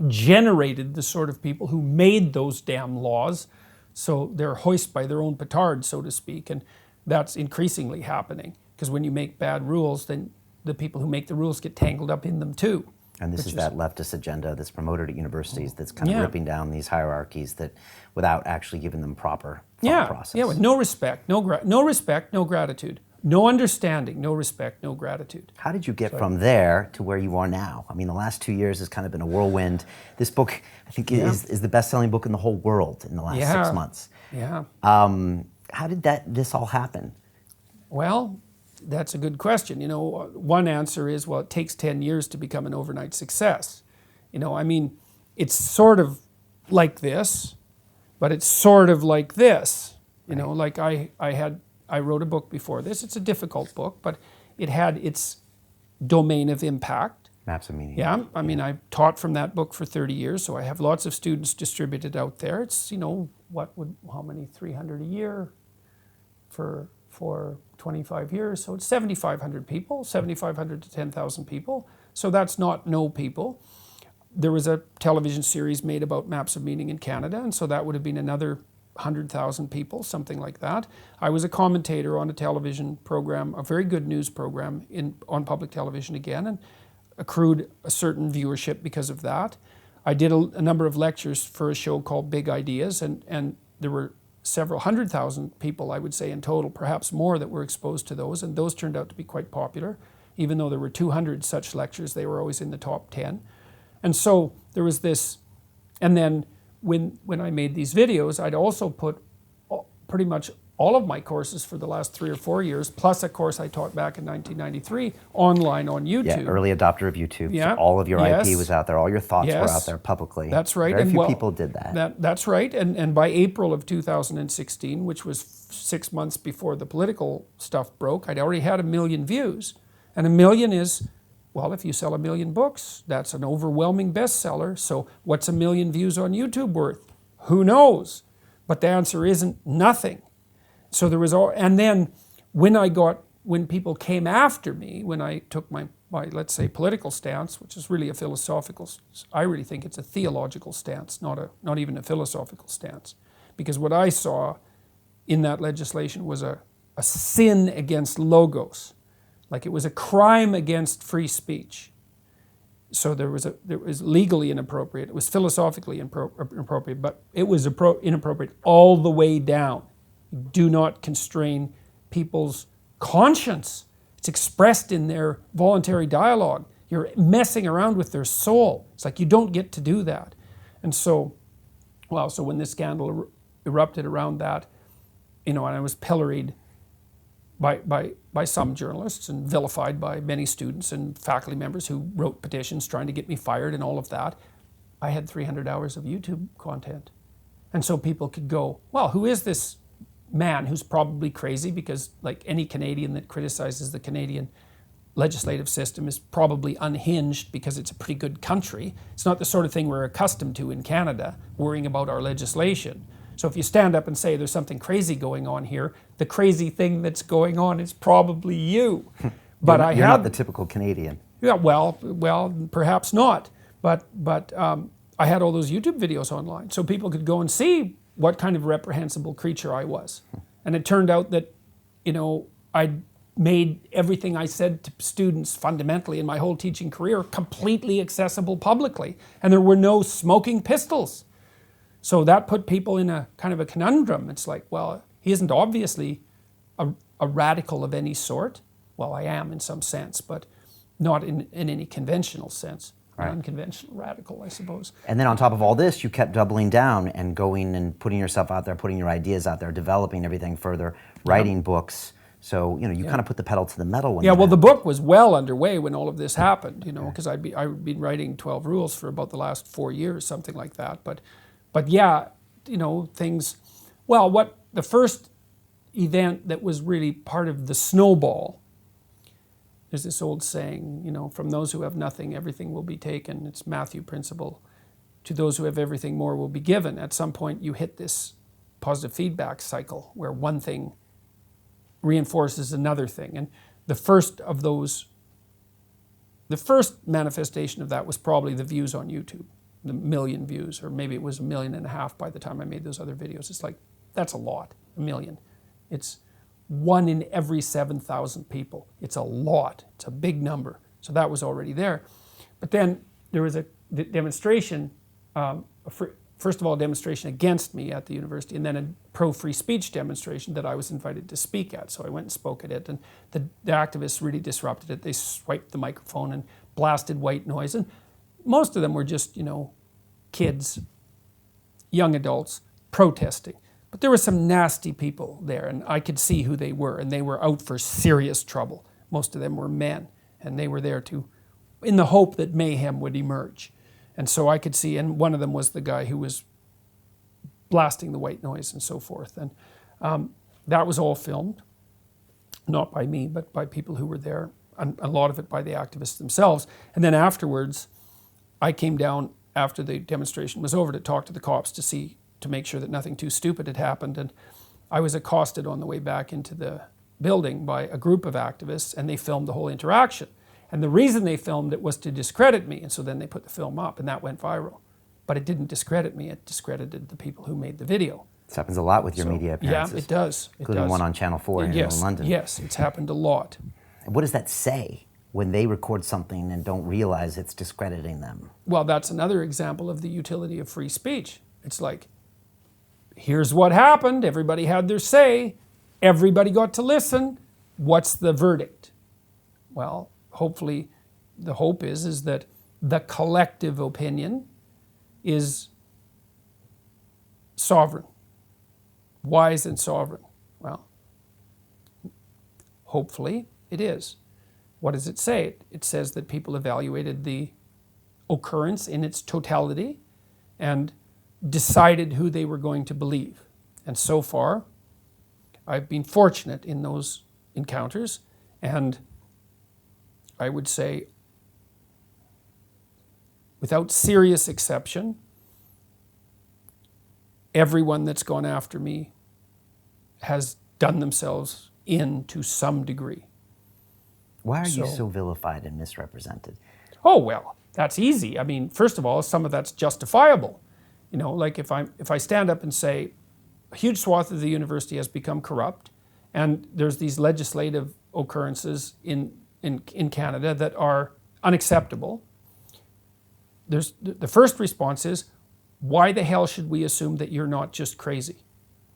generated the sort of people who made those damn laws, so they're hoist by their own petard, so to speak, and that's increasingly happening, because when you make bad rules, then the people who make the rules get tangled up in them too. And this is that leftist agenda that's promoted at universities that's kind of ripping down these hierarchies that, without actually giving them proper thought process. Yeah, with no respect, no respect, no gratitude. No understanding, no respect, no gratitude. How did you get from there to where you are now? I mean, the last 2 years has kind of been a whirlwind. This book, I think, is the best-selling book in the whole world in the last 6 months. Yeah. How did this all happen? Well, that's a good question. You know, one answer is, well, it takes 10 years to become an overnight success. You know, I mean, it's sort of like this, but it's sort of like this. You know, like I wrote a book before this. It's a difficult book, but it had its domain of impact. Maps of Meaning. Yeah, I mean, I taught from that book for 30 years, so I have lots of students distributed out there. It's, you know, how many, 300 a year for 25 years, so it's 7,500 people, 7,500 to 10,000 people. So that's not no people. There was a television series made about Maps of Meaning in Canada, and so that would have been another 100,000 people, something like that. I was a commentator on a television program, a very good news program on public television again, and accrued a certain viewership because of that. I did a number of lectures for a show called Big Ideas, and there were several 100,000 people, I would say, in total, perhaps more, that were exposed to those, and those turned out to be quite popular. Even though there were 200 such lectures, they were always in the top 10. And so there was this, and then when I made these videos, I'd also put pretty much all of my courses for the last 3 or 4 years, plus a course I taught back in 1993, online on YouTube. Yeah, early adopter of YouTube. Yeah. So all of your IP was out there, all your thoughts were out there publicly. That's right. Very few people did that. That's right. And by April of 2016, which was 6 months before the political stuff broke, I'd already had 1 million views. And 1 million is, well, if you sell 1 million books, that's an overwhelming bestseller. So what's 1 million views on YouTube worth? Who knows? But the answer isn't nothing. So there was all, and then when people came after me, when I took my let's say political stance, which is really a philosophical, I really think it's a theological stance, not even a philosophical stance, because what I saw in that legislation was a sin against logos, like it was a crime against free speech. So there was legally inappropriate, it was philosophically inappropriate, but it was inappropriate all the way down. Do not constrain people's conscience. It's expressed in their voluntary dialogue. You're messing around with their soul. It's like you don't get to do that. And so, well, so when this scandal erupted around that, you know, and I was pilloried by some journalists and vilified by many students and faculty members who wrote petitions trying to get me fired and all of that, I had 300 hours of YouTube content. And so people could go, well, who is this man who's probably crazy, because like any Canadian that criticizes the Canadian legislative system is probably unhinged because it's a pretty good country. It's not the sort of thing we're accustomed to in Canada, worrying about our legislation. So if you stand up and say there's something crazy going on here, the crazy thing that's going on is probably you. But you're not the typical Canadian. Yeah, well, perhaps not. But I had all those YouTube videos online, so people could go and see what kind of reprehensible creature I was. And it turned out that, you know, I made everything I said to students fundamentally in my whole teaching career completely accessible publicly. And there were no smoking pistols. So that put people in a kind of a conundrum. It's like, well, he isn't obviously a radical of any sort. Well, I am in some sense, but not in any conventional sense. Right. Unconventional radical, I suppose. And then on top of all this, you kept doubling down and going and putting yourself out there, putting your ideas out there, developing everything further, writing books. So, you know, you kind of put the pedal to the metal. When the book was well underway when all of this happened, you know, because I'd been writing 12 Rules for about the last 4 years, something like that. But yeah, you know, things, well, what the first event that was really part of the snowball, there's this old saying, you know, from those who have nothing, everything will be taken. It's Matthew principle. To those who have everything, more will be given. At some point, you hit this positive feedback cycle where one thing reinforces another thing. And the first of those The first manifestation of that was probably the views on YouTube, the million views, or maybe it was 1.5 million by the time I made those other videos. It's like, that's a lot, 1 million. It's 1 in every 7,000 people. It's a lot, it's a big number. So that was already there. But then there was a demonstration, first of all, a demonstration against me at the university, and then a pro-free speech demonstration that I was invited to speak at. So I went and spoke at it, and the activists really disrupted it. They swiped the microphone and blasted white noise, and most of them were just, kids, young adults, protesting. But there were some nasty people there, and I could see who they were, and they were out for serious trouble. Most of them were men, and they were there in the hope that mayhem would emerge. And so I could see, and one of them was the guy who was blasting the white noise and so forth. And that was all filmed, not by me, but by people who were there, and a lot of it by the activists themselves. And then afterwards, I came down after the demonstration was over to talk to the cops to make sure that nothing too stupid had happened. And I was accosted on the way back into the building by a group of activists, and they filmed the whole interaction. And the reason they filmed it was to discredit me, and so then they put the film up, and that went viral. But it didn't discredit me, it discredited the people who made the video. This happens a lot with your media appearances. Yeah, it does. Including one on Channel 4 here in London. Yes, it's happened a lot. What does that say when they record something and don't realize it's discrediting them? Well, that's another example of the utility of free speech. It's like, here's what happened, everybody had their say, everybody got to listen, what's the verdict? Well, hopefully, the hope is that the collective opinion is sovereign, wise and sovereign. Well, hopefully it is. What does it say? It says that people evaluated the occurrence in its totality and decided who they were going to believe. And so far, I've been fortunate in those encounters, and I would say, without serious exception, everyone that's gone after me has done themselves in to some degree. Why are you so vilified and misrepresented? Oh, well, that's easy. I mean, first of all, some of that's justifiable. Like if I stand up and say, a huge swath of the university has become corrupt, and there's these legislative occurrences in Canada that are unacceptable. The first response is, why the hell should we assume that you're not just crazy?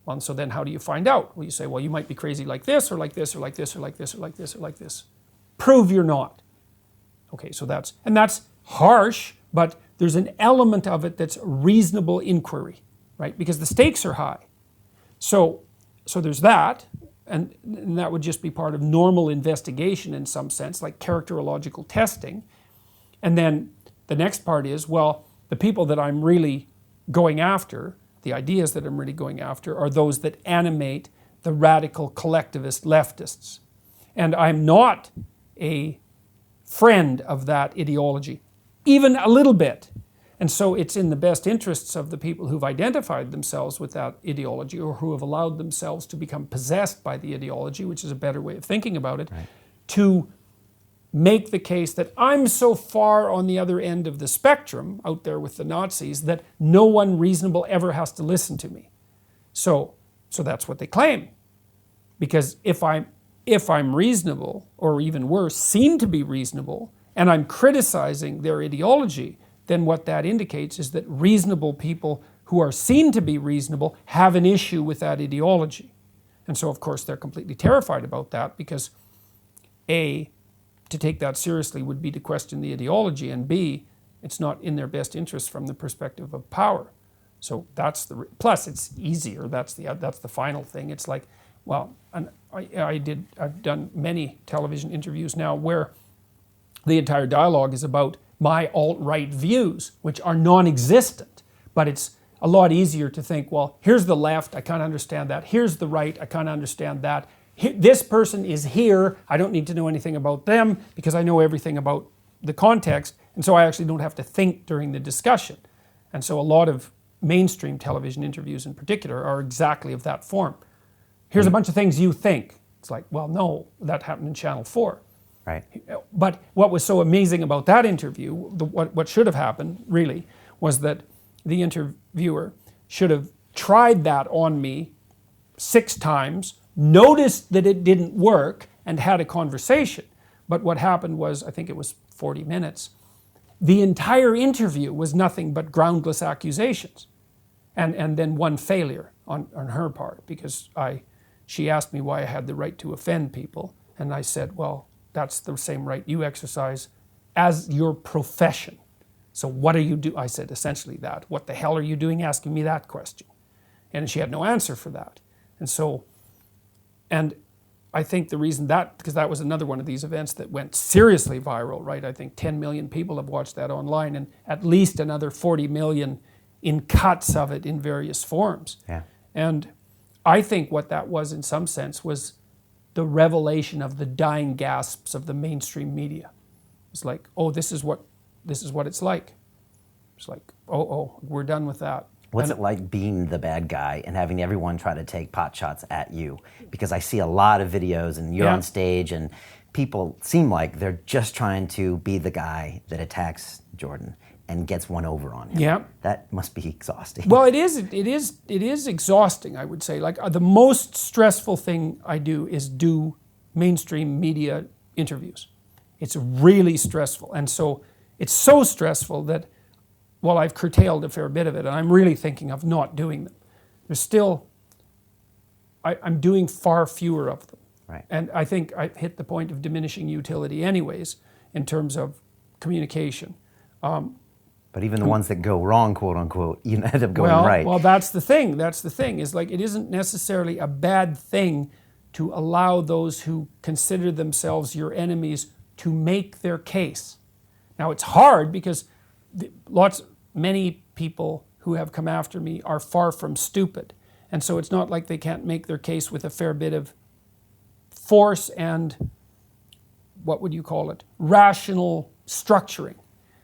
Well, and so then how do you find out? Well, you say, well, you might be crazy like this, or like this, or like this, or like this, or like this, or like this. Prove you're not. Okay, so that's harsh, but there's an element of it that's reasonable inquiry, right? Because the stakes are high. So there's that. And that would just be part of normal investigation in some sense, like characterological testing. And then the next part is, well, the people that I'm really going after, the ideas that I'm really going after, are those that animate the radical collectivist leftists. And I'm not a friend of that ideology, even a little bit. And so it's in the best interests of the people who've identified themselves with that ideology, or who have allowed themselves to become possessed by the ideology, which is a better way of thinking about it, right, to make the case that I'm so far on the other end of the spectrum, out there with the Nazis, that no one reasonable ever has to listen to me. So that's what they claim. Because if I'm reasonable, or even worse, seem to be reasonable, and I'm criticizing their ideology, then what that indicates is that reasonable people who are seen to be reasonable have an issue with that ideology. And so, of course, they're completely terrified about that, because A, to take that seriously would be to question the ideology, and B, it's not in their best interest from the perspective of power. So that's plus it's easier, that's the final thing. It's like, well, and I've done many television interviews now where the entire dialogue is about my alt-right views, which are non-existent. But it's a lot easier to think, well, here's the left, I can't understand that. Here's the right, I can't understand that. This person is here, I don't need to know anything about them because I know everything about the context, and so I actually don't have to think during the discussion. And so a lot of mainstream television interviews in particular are exactly of that form. Here's a bunch of things you think. It's like, well, no, that happened in Channel 4. Right. But what was so amazing about that interview, what should have happened really, was that the interviewer should have tried that on me 6 times, noticed that it didn't work, and had a conversation. But what happened was, I think it was 40 minutes, the entire interview was nothing but groundless accusations. And then one failure on her part, because she asked me why I had the right to offend people, and I said, well, that's the same right you exercise as your profession. So what are you doing? I said essentially that. What the hell are you doing asking me that question? And she had no answer for that. And I think the reason because that was another one of these events that went seriously viral, right? I think 10 million people have watched that online, and at least another 40 million in cuts of it in various forms. Yeah. And I think what that was in some sense was the revelation of the dying gasps of the mainstream media. It's like, oh, this is what it's like. It's like, oh, we're done with that. What's it like being the bad guy and having everyone try to take pot shots at you? Because I see a lot of videos and you're on stage and people seem like they're just trying to be the guy that attacks Jordan and gets one over on him. Yeah. That must be exhausting. Well, it is exhausting, I would say. Like the most stressful thing I do is do mainstream media interviews. It's really stressful. And so it's so stressful that, well, I've curtailed a fair bit of it, and I'm really thinking of not doing them. There's still, I'm doing far fewer of them. Right. And I think I've hit the point of diminishing utility anyways, in terms of communication. But even the ones that go wrong, quote unquote, you end up going right. Well, that's the thing. That's the thing, is like it isn't necessarily a bad thing to allow those who consider themselves your enemies to make their case. Now, it's hard because many people who have come after me are far from stupid. And so it's not like they can't make their case with a fair bit of force and, what would you call it, rational structuring.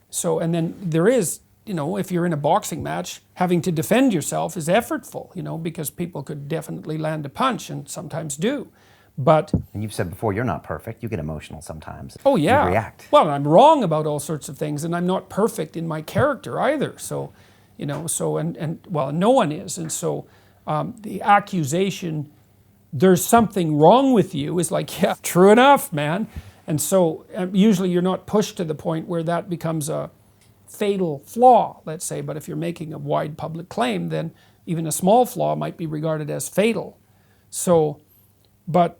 So, and then there is, if you're in a boxing match, having to defend yourself is effortful, because people could definitely land a punch and sometimes do. But, and you've said before, you're not perfect. You get emotional sometimes. Oh yeah. You react. Well, I'm wrong about all sorts of things, and I'm not perfect in my character either. So, well, no one is. And so the accusation, there's something wrong with you, is like, yeah, true enough, man. And so usually you're not pushed to the point where that becomes a fatal flaw, let's say. But if you're making a wide public claim, then even a small flaw might be regarded as fatal. So, but,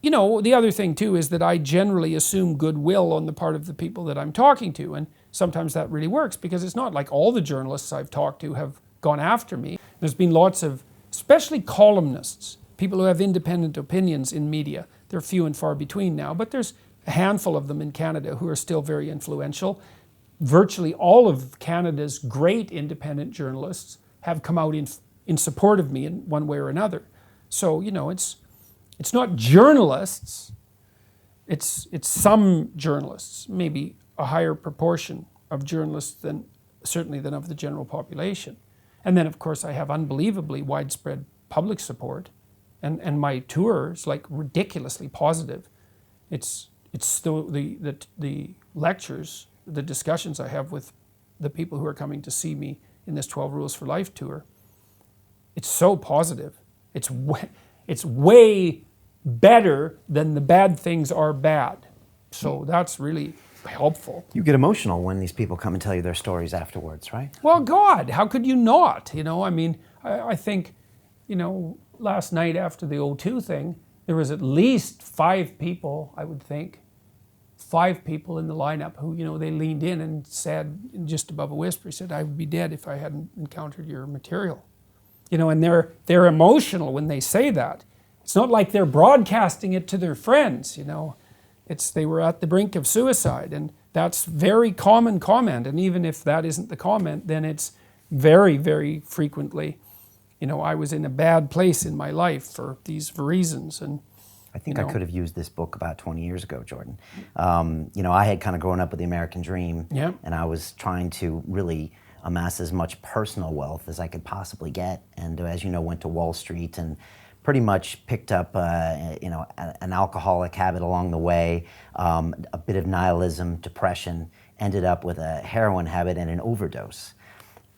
the other thing too is that I generally assume goodwill on the part of the people that I'm talking to. And sometimes that really works, because it's not like all the journalists I've talked to have gone after me. There's been lots of, especially columnists, people who have independent opinions in media. They're few and far between now, but there's a handful of them in Canada who are still very influential. Virtually all of Canada's great independent journalists have come out in support of me in one way or another. So, it's not journalists, it's some journalists, maybe a higher proportion of journalists certainly than of the general population. And then, of course, I have unbelievably widespread public support. And my tour is like ridiculously positive. It's still the lectures, the discussions I have with the people who are coming to see me in this 12 Rules for Life tour. It's so positive. It's way better than the bad things are bad. So that's really helpful. You get emotional when these people come and tell you their stories afterwards, right? Well, God, how could you not? I think, last night after the O2 thing, there was at least 5 people, I would think, 5 people in the lineup who, they leaned in and said, just above a whisper, said, I would be dead if I hadn't encountered your material. And they're emotional when they say that. It's not like they're broadcasting it to their friends, they were at the brink of suicide, and that's very common comment. And even if that isn't the comment, then it's very, very frequently, I was in a bad place in my life for these reasons. And I think I could have used this book about 20 years ago, Jordan. I had kind of grown up with the American dream, and I was trying to really amass as much personal wealth as I could possibly get. And as you know, went to Wall Street and pretty much picked up, an alcoholic habit along the way, a bit of nihilism, depression, ended up with a heroin habit and an overdose.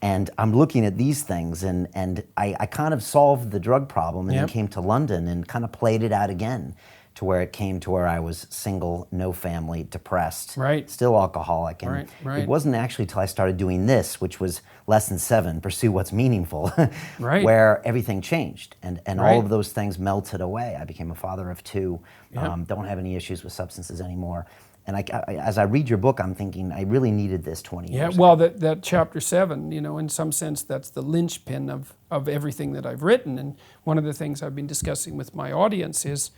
And I'm looking at these things, and I kind of solved the drug problem, and then came to London and kind of played it out again, to where it came to where I was single, no family, depressed, still alcoholic. And it wasn't actually till I started doing this, which was Lesson 7, Pursue What's Meaningful, where everything changed. And all of those things melted away. I became a father of 2, don't have any issues with substances anymore. And as I read your book, I'm thinking, I really needed this 20 years ago. Well, that chapter 7, in some sense, that's the linchpin of everything that I've written. And one of the things I've been discussing with my audience is,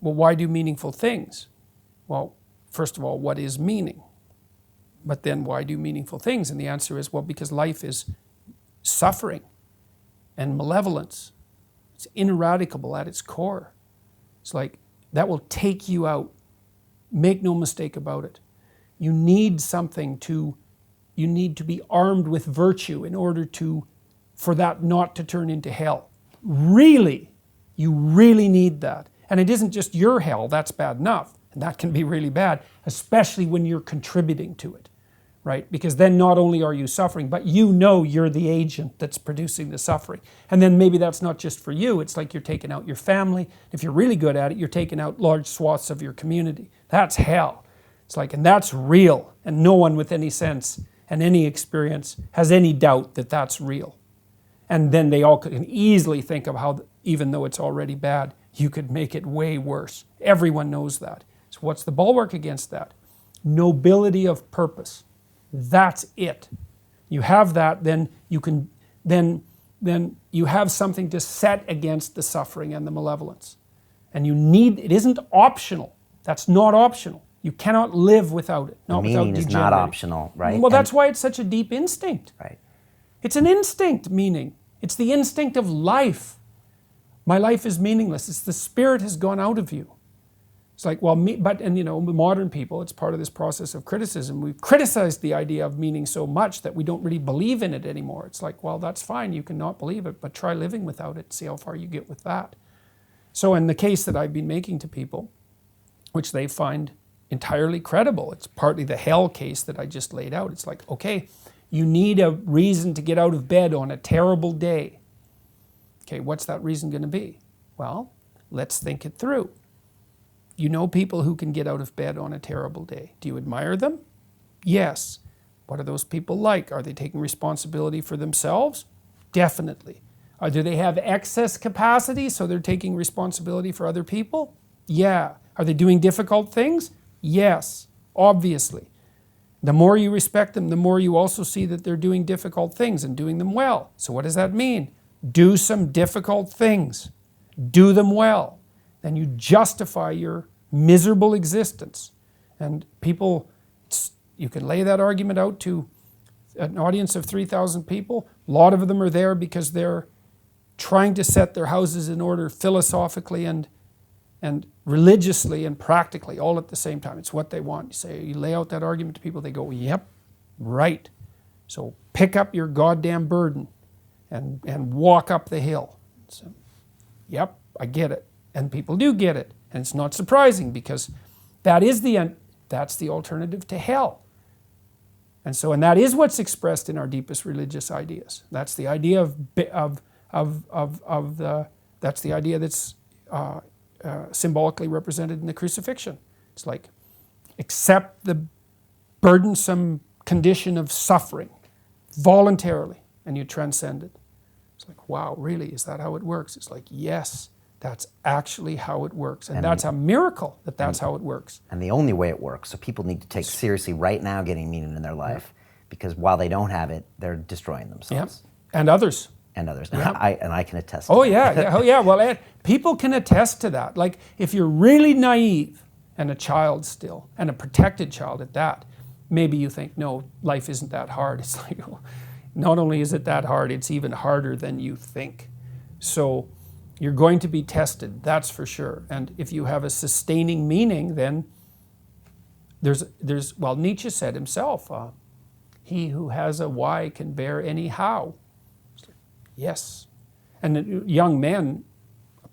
well, why do meaningful things? Well, first of all, what is meaning? But then why do meaningful things? And the answer is, well, because life is suffering and malevolence. It's ineradicable at its core. It's like, that will take you out. Make no mistake about it. You need to be armed with virtue in order for that not to turn into hell. Really, you really need that. And it isn't just your hell, that's bad enough. And that can be really bad, especially when you're contributing to it, right? Because then not only are you suffering, but you're the agent that's producing the suffering. And then maybe that's not just for you, it's like you're taking out your family. If you're really good at it, you're taking out large swaths of your community. That's hell. It's like, and that's real. And no one with any sense and any experience has any doubt that that's real. And then they all can easily think of how, even though it's already bad, you could make it way worse. Everyone knows that. So what's the bulwark against that? Nobility of purpose. That's it. You have that, then you can, then you have something to set against the suffering and the malevolence. And it isn't optional. That's not optional. You cannot live without it. Not meaning without is not optional, right? Well, that's why it's such a deep instinct. Right. It's an instinct, meaning. It's the instinct of life. My life is meaningless. It's the spirit has gone out of you. It's like, well, modern people, it's part of this process of criticism. We've criticized the idea of meaning so much that we don't really believe in it anymore. It's like, well, that's fine. You can not believe it, but try living without it. See how far you get with that. So in the case that I've been making to people, which they find entirely credible, it's partly the hell case that I just laid out. It's like, okay, you need a reason to get out of bed on a terrible day. Okay, what's that reason going to be? Well, let's think it through. You know people who can get out of bed on a terrible day. Do you admire them? Yes. What are those people like? Are they taking responsibility for themselves? Definitely. Do they have excess capacity so they're taking responsibility for other people? Yeah. Are they doing difficult things? Yes, obviously. The more you respect them, the more you also see that they're doing difficult things and doing them well. So what does that mean? Do some difficult things. Do them well. Then you justify your miserable existence. And people, you can lay that argument out to an audience of 3,000 people. A lot of them are there because they're trying to set their houses in order philosophically and religiously and practically all at the same time. It's what they want. You lay out that argument to people, they go, yep, right. So pick up your goddamn burden and walk up the hill. So, yep, I get it. And people do get it. And it's not surprising because that's the alternative to hell. And that is what's expressed in our deepest religious ideas. That's the idea that's the idea that's symbolically represented in the crucifixion. It's like, accept the burdensome condition of suffering voluntarily and you transcend it. It's like, wow, really? Is that how it works? It's like, yes, that's actually how it works. And that's a miracle that's how it works. And the only way it works. So people need to take seriously right now getting meaning in their life, because while they don't have it, they're destroying themselves. Yep. And others. And others. Yep. And I can attest to that. Yeah. Oh, yeah. Well, people can attest to that. Like, if you're really naive and a child still, and a protected child at that, maybe you think, no, life isn't that hard. It's like, not only is it that hard, it's even harder than you think. So you're going to be tested, that's for sure. And if you have a sustaining meaning, then well, Nietzsche said himself, he who has a why can bear any how. Yes. And young men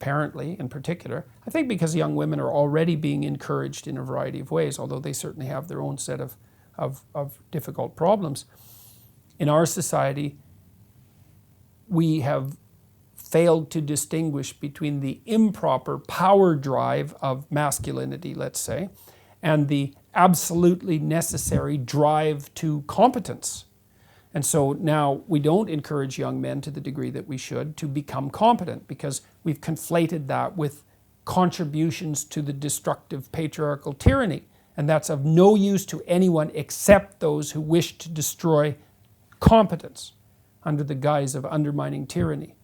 apparently, in particular. I think because young women are already being encouraged in a variety of ways, although they certainly have their own set of difficult problems. In our society, we have failed to distinguish between the improper power drive of masculinity, let's say, and the absolutely necessary drive to competence. And so now we don't encourage young men to the degree that we should to become competent, because we've conflated that with contributions to the destructive patriarchal tyranny. And that's of no use to anyone except those who wish to destroy competence under the guise of undermining tyranny.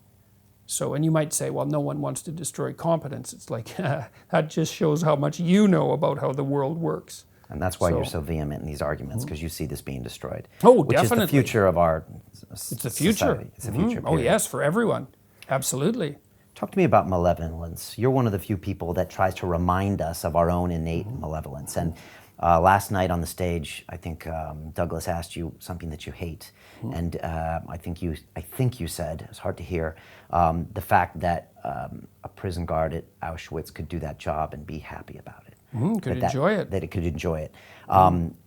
So, and you might say, well, no one wants to destroy competence. It's like, that just shows how much you know about how the world works. And that's why you're so vehement in these arguments, because you see this being destroyed. Oh, which definitely. is the future of our It's the future. society. It's the future. Oh, period. yes, for everyone. Absolutely. Talk to me about malevolence. You're one of the few people that tries to remind us of our own innate malevolence. And last night on the stage, I think Douglas asked you something that you hate, and I think you said, it's hard to hear, the fact that a prison guard at Auschwitz could do that job and be happy about it. Could enjoy it. That it could enjoy it.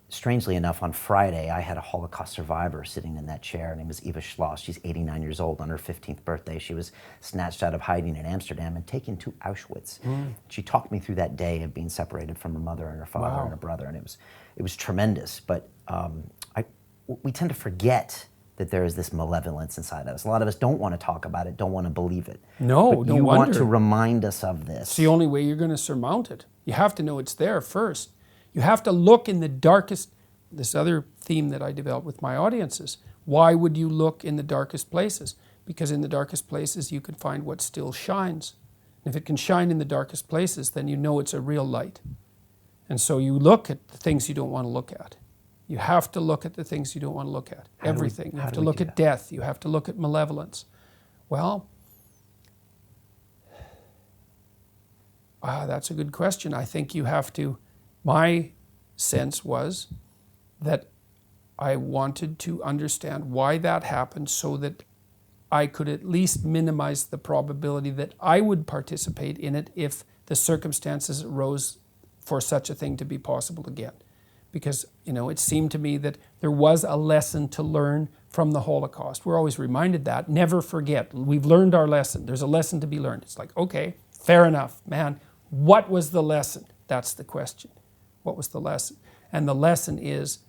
Strangely enough, on Friday, I had a Holocaust survivor sitting in that chair. Her name was Eva Schloss. She's 89 years old. On her 15th birthday, she was snatched out of hiding in Amsterdam and taken to Auschwitz. She talked me through that day of being separated from her mother and her father and her brother, and it was tremendous. But we tend to forget that there is this malevolence inside of us. A lot of us don't want to talk about it, don't want to believe it. No, but no you wonder. want to remind us of this. It's the only way you're going to surmount it. You have to know it's there first. You have to look in the darkest, this other theme that I develop with my audiences. Why would you look in the darkest places? Because in the darkest places you can find what still shines. And if it can shine in the darkest places, then you know it's a real light. And so you look at the things you don't want to look at. You have to look at the things you don't want to look at. Everything. You have to look at death. You have to look at malevolence. Well, that's a good question. I think you have to, my sense was that I wanted to understand why that happened so that I could at least minimize the probability that I would participate in it if the circumstances arose for such a thing to be possible again. Because, it seemed to me that there was a lesson to learn from the Holocaust. We're always reminded that. Never forget. We've learned our lesson. There's a lesson to be learned. It's like, okay, fair enough, man. What was the lesson? That's the question. What was the lesson? And the lesson is,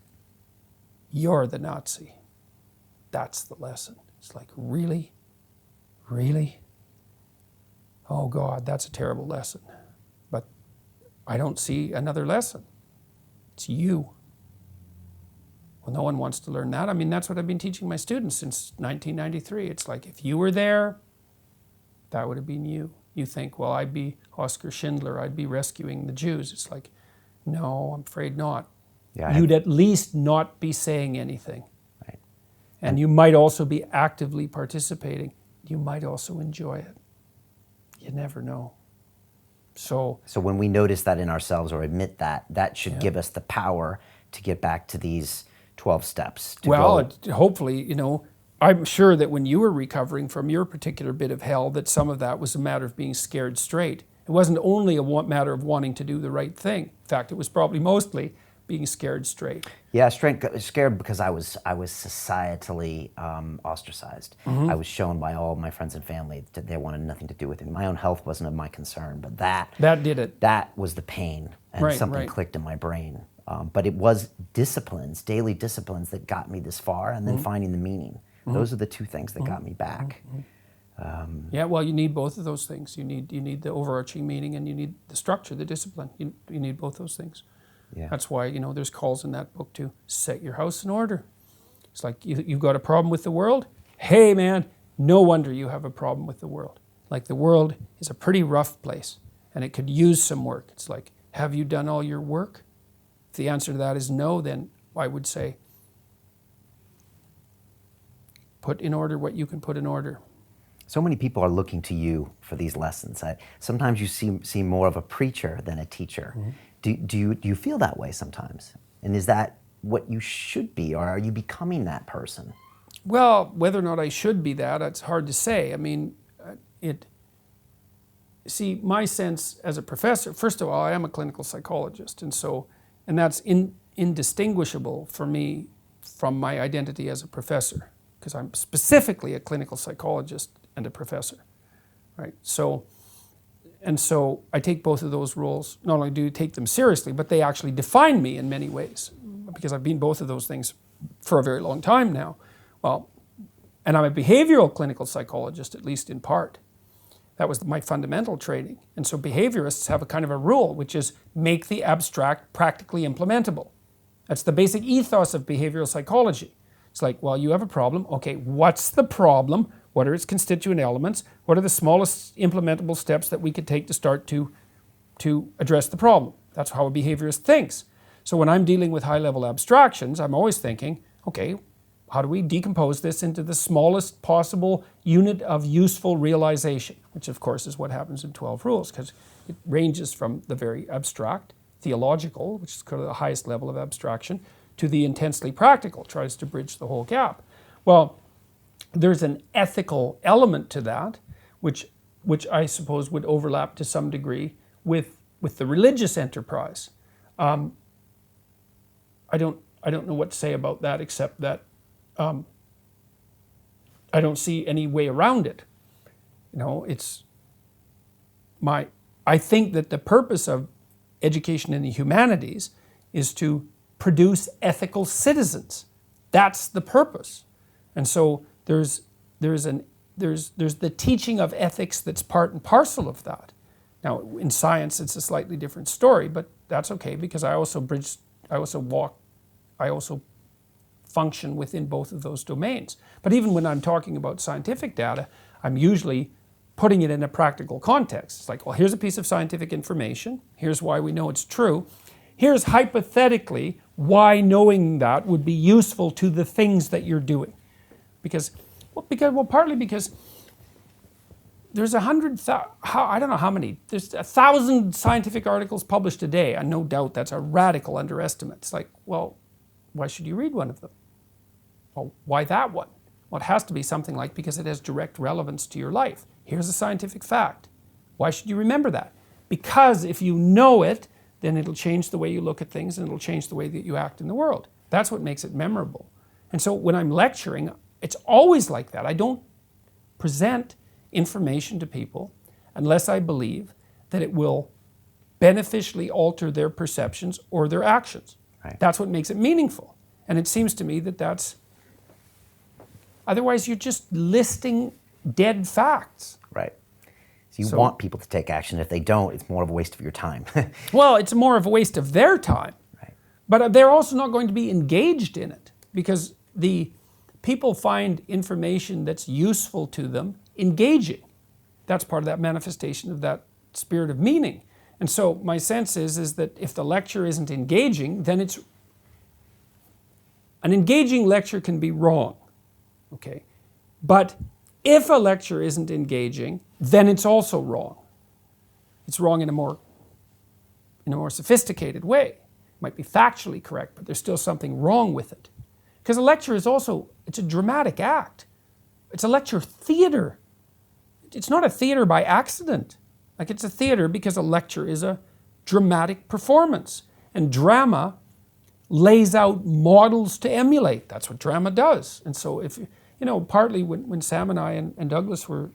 you're the Nazi. That's the lesson. It's like, really? Really? Oh God, that's a terrible lesson. But I don't see another lesson. It's you. Well, no one wants to learn that. I mean, that's what I've been teaching my students since 1993. It's like, if you were there, that would have been you. You think, well, I'd be Oskar Schindler, I'd be rescuing the Jews. It's like, no, I'm afraid not. Yeah, You'd at least not be saying anything. Right. And you might also be actively participating. You might also enjoy it. You never know. So when we notice that in ourselves or admit that, that should give us the power to get back to these 12 steps. Hopefully, I'm sure that when you were recovering from your particular bit of hell, that some of that was a matter of being scared straight. It wasn't only a matter of wanting to do the right thing. In fact, it was probably mostly being scared straight. Yeah, scared because I was societally ostracized. I was shown by all my friends and family that they wanted nothing to do with it. My own health wasn't of my concern, but that did it. That was the pain, and something clicked in my brain. But it was disciplines, daily disciplines, that got me this far, and then finding the meaning. Those are the two things that got me back. Yeah, well, you need both of those things. You need the overarching meaning, and you need the structure, the discipline. You need both those things. Yeah. That's why, there's calls in that book to set your house in order. It's like, you've got a problem with the world? Hey, man, no wonder you have a problem with the world. Like, the world is a pretty rough place, and it could use some work. It's like, have you done all your work? If the answer to that is no, then I would say, put in order what you can put in order. So many people are looking to you for these lessons. Sometimes you seem more of a preacher than a teacher. Do you feel that way sometimes? And is that what you should be, or are you becoming that person? Well, whether or not I should be that, it's hard to say. I mean, see, my sense as a professor, first of all, I am a clinical psychologist, and that's indistinguishable for me from my identity as a professor, because I'm specifically a clinical psychologist and a professor, right? So I take both of those roles. Not only do I take them seriously, but they actually define me in many ways, because I've been both of those things for a very long time now. Well, and I'm a behavioral clinical psychologist, at least in part. That was my fundamental training. And so behaviorists have a kind of a rule, which is make the abstract practically implementable. That's the basic ethos of behavioral psychology. It's like, well, you have a problem. Okay, what's the problem? What are its constituent elements? What are the smallest implementable steps that we could take to start to address the problem? That's how a behaviorist thinks. So when I'm dealing with high-level abstractions, I'm always thinking, okay, how do we decompose this into the smallest possible unit of useful realization, which of course is what happens in 12 Rules, because it ranges from the very abstract, theological, which is kind of the highest level of abstraction, to the intensely practical, tries to bridge the whole gap. Well, there's an ethical element to that, which I suppose would overlap to some degree with the religious enterprise. I don't know what to say about that, except that I don't see any way around it. You know, I think that the purpose of education in the humanities is to produce ethical citizens. That's the purpose. And so there's the teaching of ethics that's part and parcel of that. Now, in science, it's a slightly different story, but that's okay, because I also function within both of those domains. But even when I'm talking about scientific data, I'm usually putting it in a practical context. It's like, well, here's a piece of scientific information. Here's why we know it's true. Here's hypothetically why knowing that would be useful to the things that you're doing. Partly because there's I don't know how many, there's 1,000 scientific articles published a day, and no doubt that's a radical underestimate. It's like, well, why should you read one of them? Well, why that one? Well, it has to be something like, because it has direct relevance to your life. Here's a scientific fact. Why should you remember that? Because if you know it, then it'll change the way you look at things, and it'll change the way that you act in the world. That's what makes it memorable. And so when I'm lecturing, it's always like that. I don't present information to people unless I believe that it will beneficially alter their perceptions or their actions. Right. That's what makes it meaningful. And it seems to me that that's... Otherwise, you're just listing dead facts. Right. So you want people to take action. If they don't, it's more of a waste of your time. Well, it's more of a waste of their time. Right. But they're also not going to be engaged in it, because the people find information that's useful to them engaging. That's part of that manifestation of that spirit of meaning. And so my sense is that if the lecture isn't engaging, then it's... An engaging lecture can be wrong, okay? But if a lecture isn't engaging, then it's also wrong. It's wrong in a more sophisticated way. It might be factually correct, but there's still something wrong with it. Because a lecture is also, it's a dramatic act. It's a lecture theater. It's not a theater by accident. Like, it's a theater because a lecture is a dramatic performance. And drama lays out models to emulate. That's what drama does. And so partly when Sam and I and Douglas were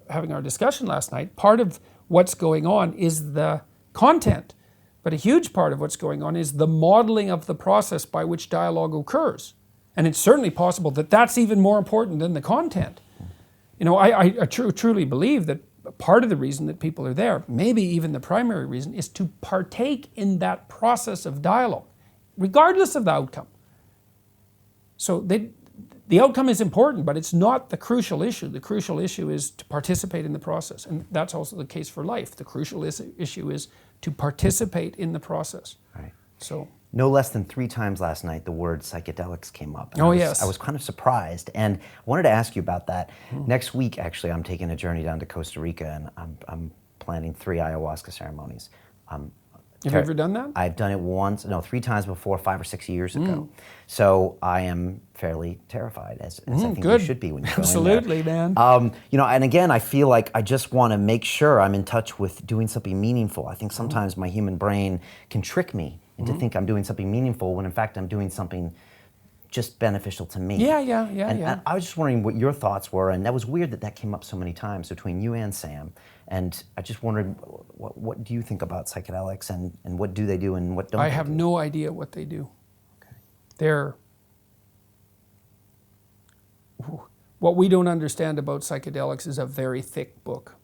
having our discussion last night, part of what's going on is the content. But a huge part of what's going on is the modeling of the process by which dialogue occurs. And it's certainly possible that that's even more important than the content. I truly believe that part of the reason that people are there, maybe even the primary reason, is to partake in that process of dialogue, regardless of the outcome. So the outcome is important, but it's not the crucial issue. The crucial issue is to participate in the process. And that's also the case for life. The crucial issue is to participate in the process. Right. So... No less than 3 times last night, the word psychedelics came up. Yes. I was kind of surprised, and I wanted to ask you about that. Next week, actually, I'm taking a journey down to Costa Rica, and I'm planning 3 ayahuasca ceremonies. Have you ever done that? I've done it once, no, 3 times before, 5 or 6 years ago. So I am fairly terrified, as I think good. you should be when you go Absolutely, in there. man. You know, and again, I feel like I just want to make sure I'm in touch with doing something meaningful. I think sometimes my human brain can trick me into think I'm doing something meaningful when in fact I'm doing something just beneficial to me. Yeah. I was just wondering what your thoughts were, and that was weird that that came up so many times between you and Sam. And I just wondered, what do you think about psychedelics, and what do they do and what don't I they have do? no idea what they do. Okay. What we don't understand about psychedelics is a very thick book.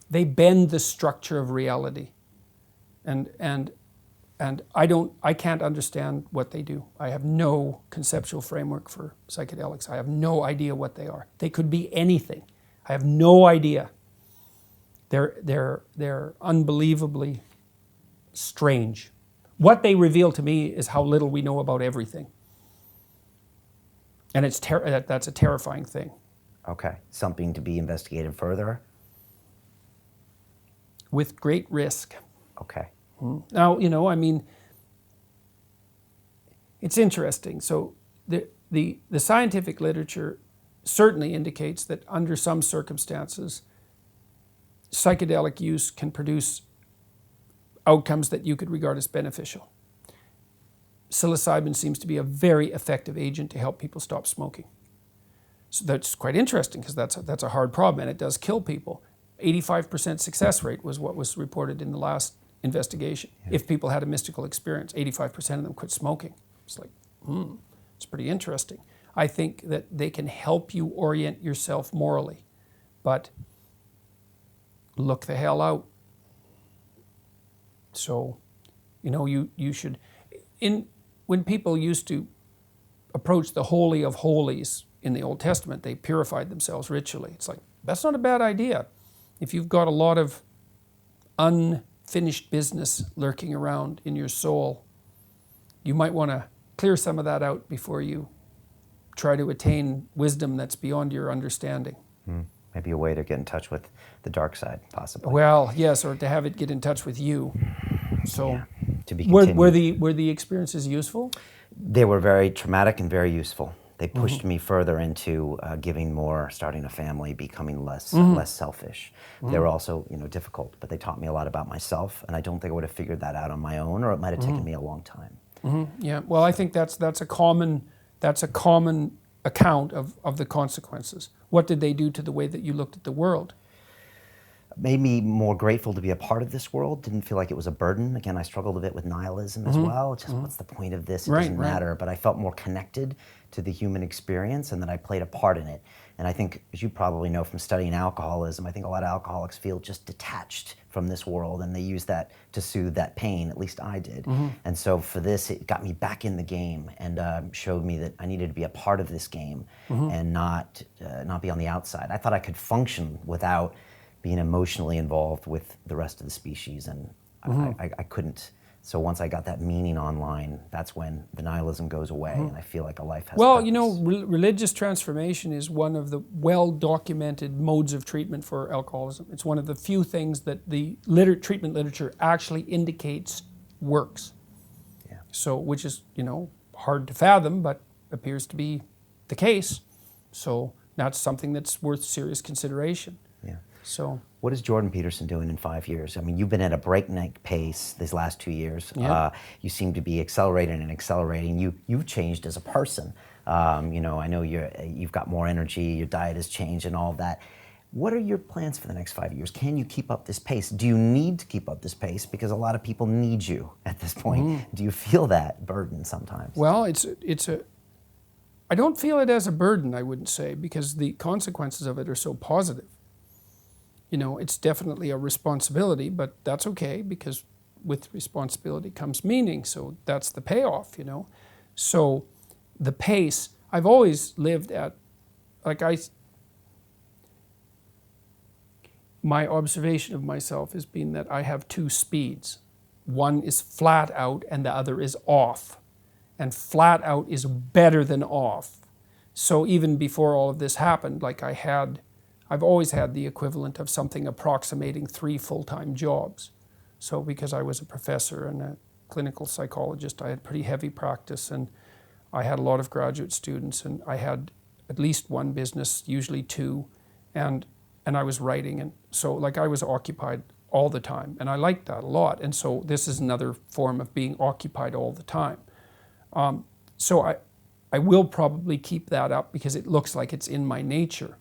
They bend the structure of reality. And I can't understand what they do. I have no conceptual framework for psychedelics. I have no idea what they are. They could be anything. I have no idea. They're unbelievably strange. What they reveal to me is how little we know about everything. And that's a terrifying thing. Okay, something to be investigated further? With great risk. Okay. Now, you know, I mean, it's interesting. So the scientific literature certainly indicates that under some circumstances, psychedelic use can produce outcomes that you could regard as beneficial. Psilocybin seems to be a very effective agent to help people stop smoking. So that's quite interesting, because that's a hard problem, and it does kill people. 85% success rate was what was reported in the last investigation. Yeah. If people had a mystical experience, 85% of them quit smoking. It's like, it's pretty interesting. I think that they can help you orient yourself morally, but look the hell out. So, you know, you should, when people used to approach the Holy of Holies in the Old Testament, they purified themselves ritually. It's like, that's not a bad idea. If you've got a lot of unfinished business lurking around in your soul, you might want to clear some of that out before you try to attain wisdom that's beyond your understanding. Maybe a way to get in touch with the dark side, possibly. Well, yes, or to have it get in touch with you. So, yeah, to be were the experiences useful? They were very traumatic and very useful. They pushed me further into giving more, starting a family, becoming less selfish. They were also, you know, difficult, but they taught me a lot about myself, and I don't think I would have figured that out on my own, or it might have taken me a long time. Yeah, well, I think that's a common account of the consequences. What did they do to the way that you looked at the world? Made me more grateful to be a part of this world. Didn't feel like it was a burden. Again, I struggled a bit with nihilism as well. Just what's the point of this? It doesn't matter. But I felt more connected to the human experience, and that I played a part in it. And I think, as you probably know from studying alcoholism, I think a lot of alcoholics feel just detached from this world, and they use that to soothe that pain. At least I did. And so for this, it got me back in the game, and showed me that I needed to be a part of this game and not be on the outside. I thought I could function without being emotionally involved with the rest of the species, and I couldn't. So once I got that meaning online, that's when the nihilism goes away, and I feel like a life has purpose. You know, religious transformation is one of the well-documented modes of treatment for alcoholism. It's one of the few things that the treatment literature actually indicates works. Yeah. So, which is, you know, hard to fathom, but appears to be the case. So that's something that's worth serious consideration. Yeah. So, what is Jordan Peterson doing in 5 years? I mean, you've been at a breakneck pace these last 2 years. Yeah. You seem to be accelerating and accelerating. You've changed as a person. You know, I know you've got more energy. Your diet has changed and all of that. What are your plans for the next 5 years? Can you keep up this pace? Do you need to keep up this pace because a lot of people need you at this point? Do you feel that burden sometimes? Well, I don't feel it as a burden, I wouldn't say, because the consequences of it are so positive. You know, it's definitely a responsibility, but that's okay, because with responsibility comes meaning, so that's the payoff, you know. So the pace, I've always lived at, my observation of myself has been that I have two speeds. One is flat out and the other is off. And flat out is better than off. So even before all of this happened, I've always had the equivalent of something approximating 3 full-time jobs. So because I was a professor and a clinical psychologist, I had pretty heavy practice, and I had a lot of graduate students, and I had at least one business, usually two, and I was writing, and so like I was occupied all the time, and I liked that a lot. And so this is another form of being occupied all the time. So I will probably keep that up because it looks like it's in my nature.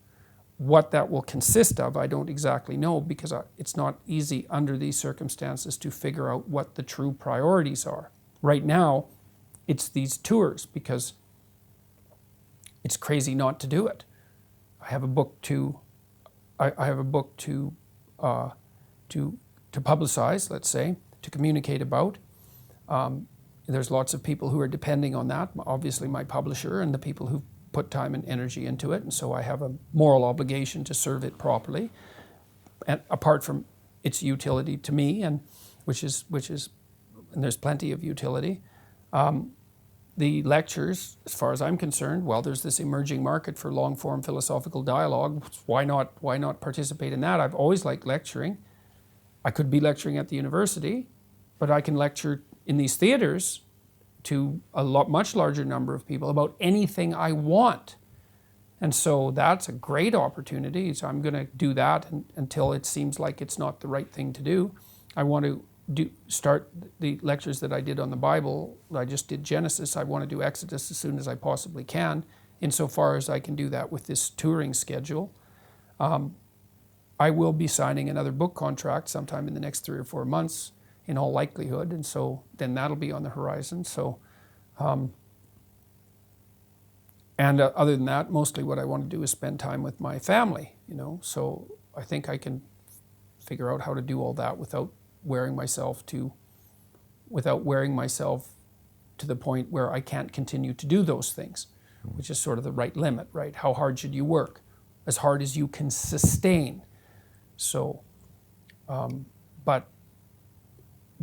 What that will consist of, I don't exactly know, because it's not easy under these circumstances to figure out what the true priorities are. Right now, it's these tours because it's crazy not to do it. I have a book to publicize, let's say, to communicate about. There's lots of people who are depending on that, obviously my publisher and the people who put time and energy into it, and so I have a moral obligation to serve it properly, and apart from its utility to me, and which is, and there's plenty of utility. The lectures, as far as I'm concerned, well, there's this emerging market for long-form philosophical dialogue. Why not participate in that? I've always liked lecturing. I could be lecturing at the university, but I can lecture in these theaters to a much larger number of people about anything I want. And so that's a great opportunity. So I'm going to do that until it seems like it's not the right thing to do. I want to start the lectures that I did on the Bible. I just did Genesis. I want to do Exodus as soon as I possibly can, insofar as I can do that with this touring schedule. I will be signing another book contract sometime in the next 3 or 4 months, in all likelihood, and so then that'll be on the horizon. So, other than that, mostly what I want to do is spend time with my family, so I think I can figure out how to do all that without wearing myself to the point where I can't continue to do those things, which is sort of the right limit, right? How hard should you work? As hard as you can sustain. So,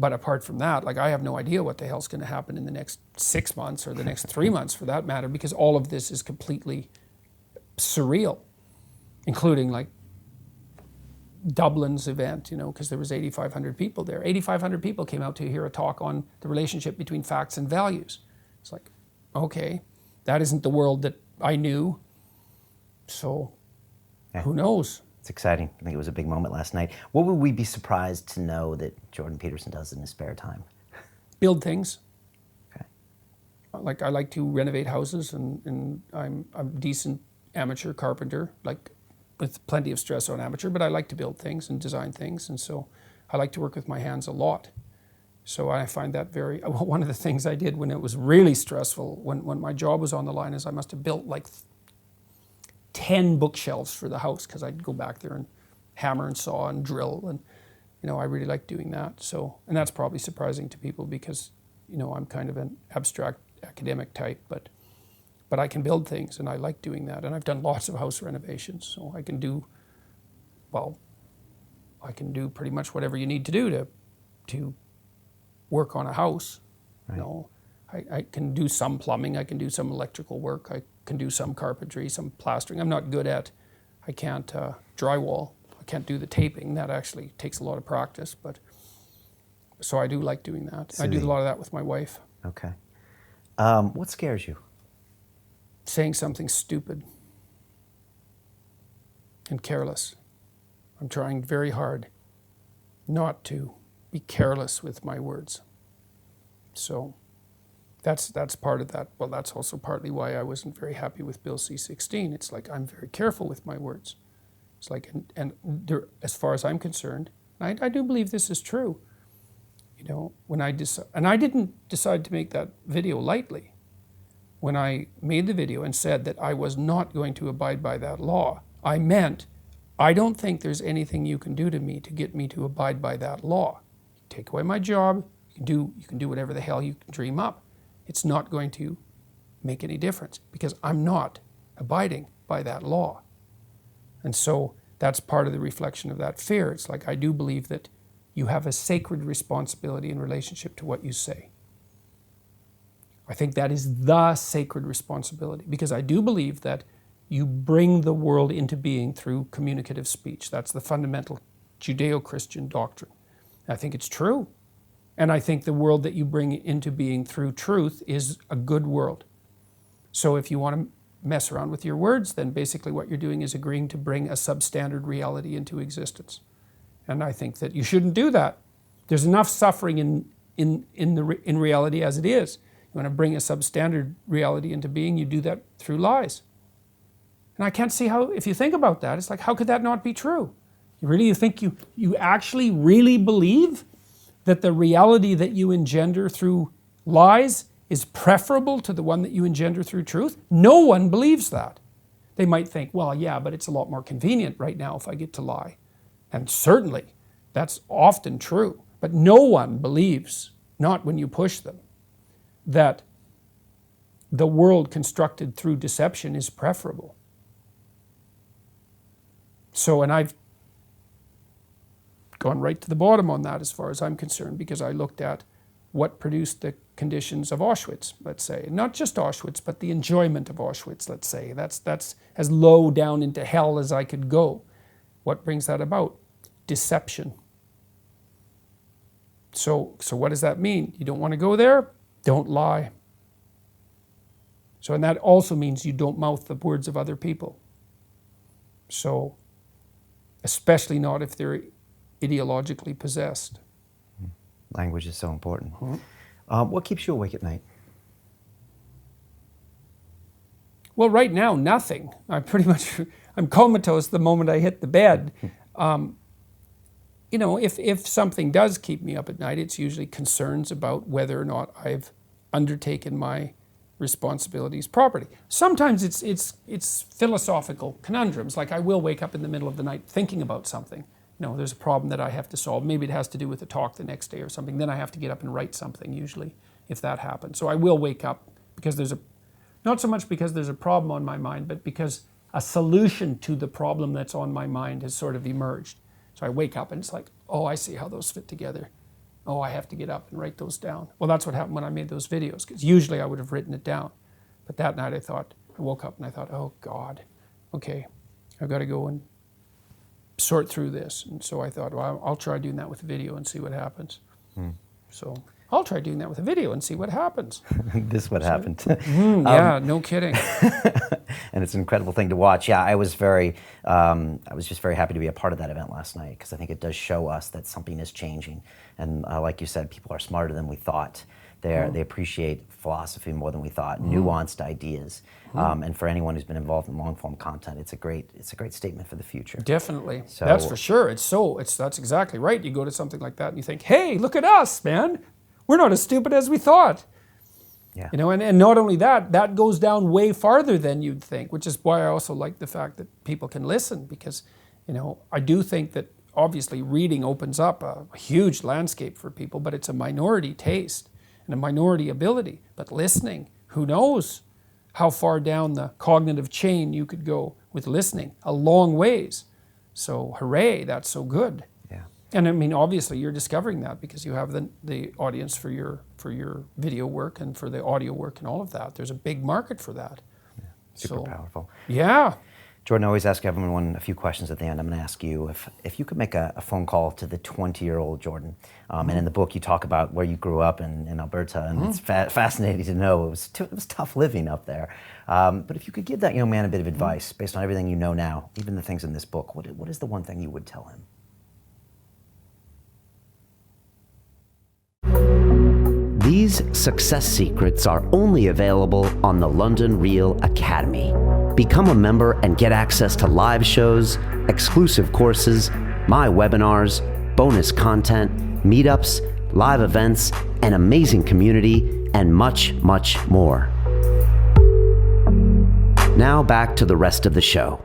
but apart from that, like I have no idea what the hell's going to happen in the next 6 months or the next 3 months for that matter, because all of this is completely surreal, including like Dublin's event, because there was 8,500 people there. 8,500 people came out to hear a talk on the relationship between facts and values. It's like, okay, that isn't the world that I knew. So who knows? It's exciting. I think it was a big moment last night. What would we be surprised to know that Jordan Peterson does in his spare time? Build things. Okay. Like I like to renovate houses, and I'm a decent amateur carpenter, like with plenty of stress on amateur, but I like to build things and design things, and so I like to work with my hands a lot. So I find that one of the things I did when it was really stressful, when my job was on the line, is I must have built like 10 bookshelves for the house, because I'd go back there and hammer and saw and drill, and I really like doing that. So, and that's probably surprising to people because I'm kind of an abstract academic type, but I can build things, and I like doing that. And I've done lots of house renovations, so I can do pretty much whatever you need to do to work on a house. Right. I can do some plumbing, I can do some electrical work, I can do some carpentry, some plastering. I can't drywall, I can't do the taping. That actually takes a lot of practice, but so I do like doing that. So I do a lot of that with my wife. Okay. What scares you? Saying something stupid and careless. I'm trying very hard not to be careless with my words. So that's part of that. Well, that's also partly why I wasn't very happy with Bill C-16. It's like I'm very careful with my words. It's like, and there, as far as I'm concerned, I do believe this is true. When I didn't decide to make that video lightly. When I made the video and said that I was not going to abide by that law, I meant, I don't think there's anything you can do to me to get me to abide by that law. You take away my job, you can do whatever the hell you can dream up. It's not going to make any difference because I'm not abiding by that law. And so that's part of the reflection of that fear. It's like I do believe that you have a sacred responsibility in relationship to what you say. I think that is the sacred responsibility because I do believe that you bring the world into being through communicative speech. That's the fundamental Judeo-Christian doctrine. I think it's true. And I think the world that you bring into being through truth is a good world. So if you want to mess around with your words, then basically what you're doing is agreeing to bring a substandard reality into existence. And I think that you shouldn't do that. There's enough suffering in reality as it is. You want to bring a substandard reality into being, you do that through lies. And I can't see how, if you think about that, it's like, how could that not be true? You think you actually really believe that the reality that you engender through lies is preferable to the one that you engender through truth? No one believes that. They might think, well, yeah, but it's a lot more convenient right now if I get to lie. And certainly, that's often true. But no one believes, not when you push them, that the world constructed through deception is preferable. So, and I've gone right to the bottom on that as far as I'm concerned, because I looked at what produced the conditions of Auschwitz, let's say. Not just Auschwitz, but the enjoyment of Auschwitz, let's say. That's as low down into hell as I could go. What brings that about? Deception. So what does that mean? You don't want to go there? Don't lie. So, and that also means you don't mouth the words of other people. So, especially not if they're ideologically possessed. Language is so important. Mm-hmm. What keeps you awake at night? Well, right now, nothing. I'm comatose the moment I hit the bed. You know, if something does keep me up at night, it's usually concerns about whether or not I've undertaken my responsibilities properly. Sometimes it's philosophical conundrums, like I will wake up in the middle of the night thinking about something. You know, there's a problem that I have to solve. Maybe it has to do with a talk the next day or something. Then I have to get up and write something usually, if that happens. So I will wake up because not so much because there's a problem on my mind, but because a solution to the problem that's on my mind has sort of emerged. So I wake up and it's like, oh, I see how those fit together. Oh, I have to get up and write those down. Well, that's what happened when I made those videos, because usually I would have written it down. But that night I woke up and I thought, oh God, okay, I've got to go and sort through this. And so I thought, well, I'll try doing that with a video and see what happens. So I'll try doing that with a video and see what happens. This what happened. Yeah, no kidding. And it's an incredible thing to watch. Yeah, I was just very happy to be a part of that event last night, because I think it does show us that something is changing. And like you said, people are smarter than we thought. They appreciate philosophy more than we thought, nuanced ideas. And for anyone who's been involved in long-form content, it's a great statement for the future. Definitely, so, that's for sure. That's exactly right. You go to something like that and you think, hey, look at us, man. We're not as stupid as we thought. Yeah. You know, and not only that goes down way farther than you'd think, which is why I also like the fact that people can listen, because, you know, I do think that obviously reading opens up a huge landscape for people, but it's a minority taste and a minority ability. But listening, who knows how far down the cognitive chain you could go with listening, a long ways. So hooray, that's so good. Yeah. And I mean, obviously you're discovering that because you have the audience for your video work and for the audio work and all of that. There's a big market for that. Yeah. Super powerful. Yeah. Jordan, I always ask everyone a few questions at the end. I'm going to ask you if you could make a phone call to the 20-year-old Jordan. And in the book you talk about where you grew up in Alberta, and it's fascinating to know it was tough living up there. But if you could give that young man a bit of advice based on everything you know now, even the things in this book, what is the one thing you would tell him? These success secrets are only available on the London Real Academy. Become a member and get access to live shows, exclusive courses, my webinars, bonus content, meetups, live events, an amazing community, and much, much more. Now back to the rest of the show.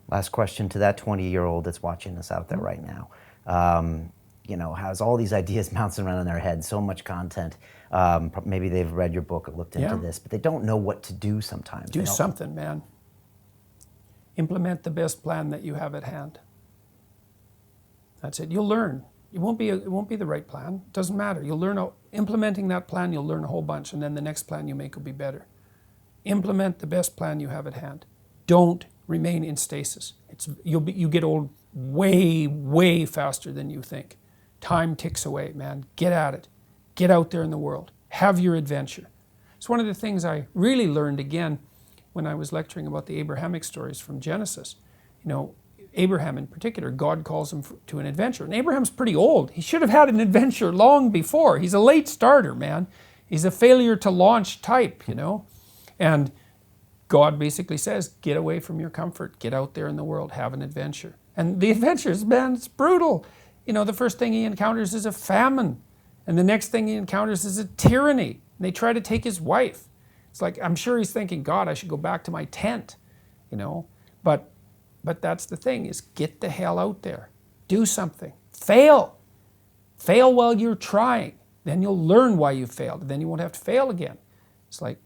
Last question to that 20-year-old that's watching us out there right now. You know, has all these ideas bouncing around in their head, so much content. Maybe they've read your book or looked into this, but they don't know what to do sometimes. Do something, man. Implement the best plan that you have at hand. That's it. You'll learn. it won't be the right plan. It doesn't matter. You'll learn, implementing that plan, you'll learn a whole bunch, and then the next plan you make will be better. Implement the best plan you have at hand. Don't remain in stasis. You get old way, way faster than you think. Time ticks away, man. Get at it. Get out there in the world. Have your adventure. It's one of the things I really learned again when I was lecturing about the Abrahamic stories from Genesis. You know, Abraham in particular, God calls him to an adventure. And Abraham's pretty old. He should have had an adventure long before. He's a late starter, man. He's a failure to launch type, you know. And God basically says, get away from your comfort. Get out there in the world. Have an adventure. And the adventures, man, it's brutal. You know, the first thing he encounters is a famine. And the next thing he encounters is a tyranny. And they try to take his wife. It's like, I'm sure he's thinking, God, I should go back to my tent, you know. But that's the thing, is get the hell out there. Do something. Fail. Fail while you're trying. Then you'll learn why you failed. Then you won't have to fail again. It's like,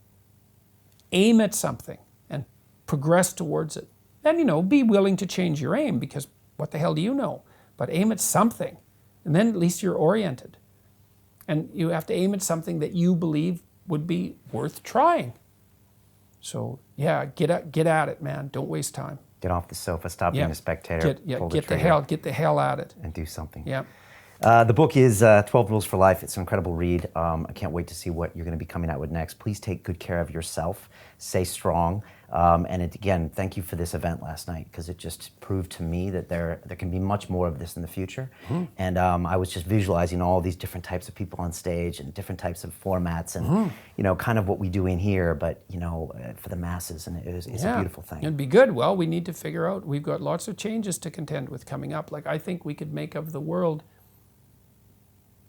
aim at something and progress towards it. And, you know, be willing to change your aim, because what the hell do you know? But aim at something. And then at least you're oriented. And you have to aim at something that you believe would be worth trying. So, yeah, get at it, man. Don't waste time. Get off the sofa, stop being a spectator, pull the trigger, get the hell at it. and do something. Yeah. The book is 12 Rules for Life. It's an incredible read. I can't wait to see what you're going to be coming out with next. Please take good care of yourself. Stay strong. Again, thank you for this event last night, because it just proved to me that there can be much more of this in the future. Mm-hmm. And I was just visualizing all these different types of people on stage and different types of formats, and you know, kind of what we do in here, but you know, for the masses. And it's a beautiful thing. It'd be good. Well, we need to figure out. We've got lots of changes to contend with coming up. Like, I think we could make of the world.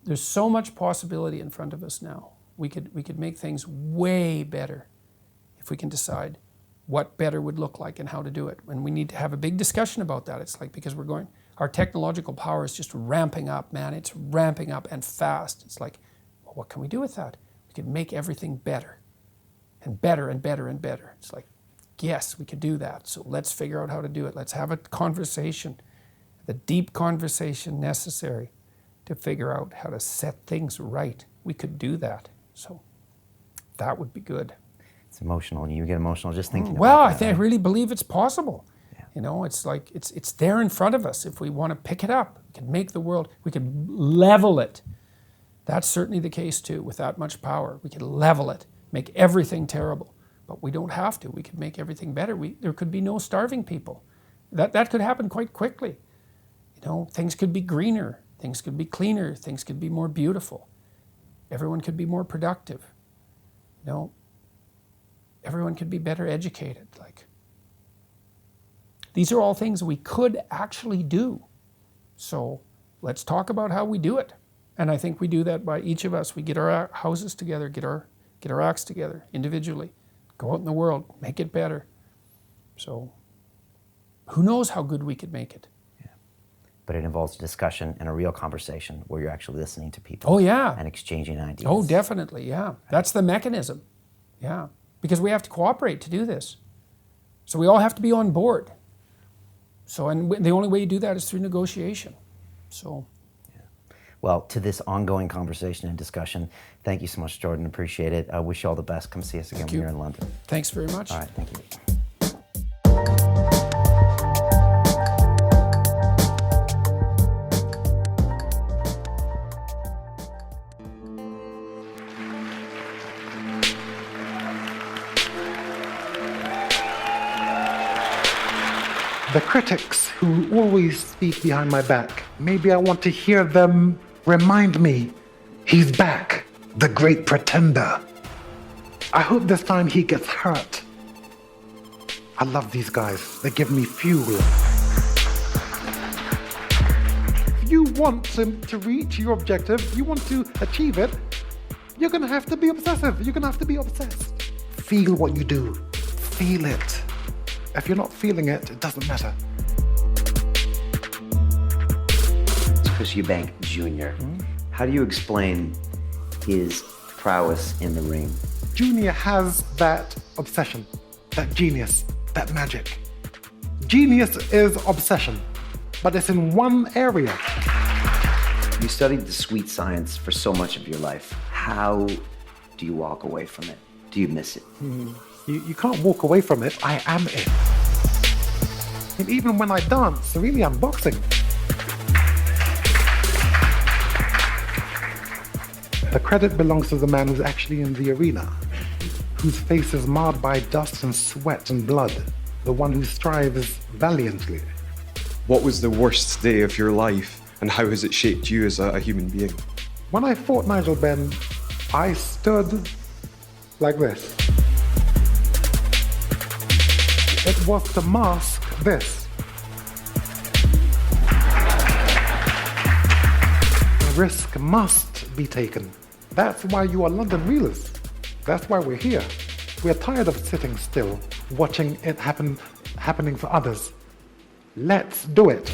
There's so much possibility in front of us now. We could make things way better if we can decide what better would look like and how to do it. And we need to have a big discussion about that. It's like, because our technological power is just ramping up, man. It's ramping up and fast. It's like, well, what can we do with that? We could make everything better and better and better and better. It's like, yes, we could do that. So let's figure out how to do it. Let's have a conversation, the deep conversation necessary to figure out how to set things right. We could do that. So that would be good. It's emotional, and you get emotional just thinking about well, that. I really believe it's possible. Yeah. You know, it's like, it's there in front of us. If we want to pick it up, we can make the world, we can level it. That's certainly the case too. With that much power, we can level it, make everything terrible. But we don't have to. We could make everything better. There could be no starving people. That could happen quite quickly. You know, things could be greener. Things could be cleaner. Things could be more beautiful. Everyone could be more productive. You know, everyone could be better educated. Like, these are all things we could actually do. So let's talk about how we do it. And I think we do that by each of us. We get our houses together, get our acts together individually, go out in the world, make it better. So who knows how good we could make it. But it involves discussion and a real conversation where you're actually listening to people. Oh, yeah. And exchanging ideas. Oh, definitely, yeah. That's the mechanism, yeah. Because we have to cooperate to do this. So we all have to be on board. So, and the only way you do that is through negotiation. So. Yeah. Well, to this ongoing conversation and discussion, thank you so much, Jordan. Appreciate it. I wish you all the best. Come see us again when you're in London. Thanks very much. All right, thank you. The critics who always speak behind my back, maybe I want to hear them remind me, he's back, the great pretender. I hope this time he gets hurt. I love these guys. They give me fuel. If you want to reach your objective, you want to achieve it, you're going to have to be obsessive. You're going to have to be obsessed. Feel what you do. Feel it. If you're not feeling it, it doesn't matter. It's Chris Eubank Jr. How do you explain his prowess in the ring? Junior has that obsession, that genius, that magic. Genius is obsession, but it's in one area. You studied the sweet science for so much of your life. How do you walk away from it? Do you miss it? You can't walk away from it. I am it. And even when I dance, really I'm boxing. The credit belongs to the man who's actually in the arena, whose face is marred by dust and sweat and blood, the one who strives valiantly. What was the worst day of your life, and how has it shaped you as a human being? When I fought Nigel Benn, I stood like this. It was to mask this. The risk must be taken. That's why you are London Reelers. That's why we're here. We're tired of sitting still, watching it happening for others. Let's do it.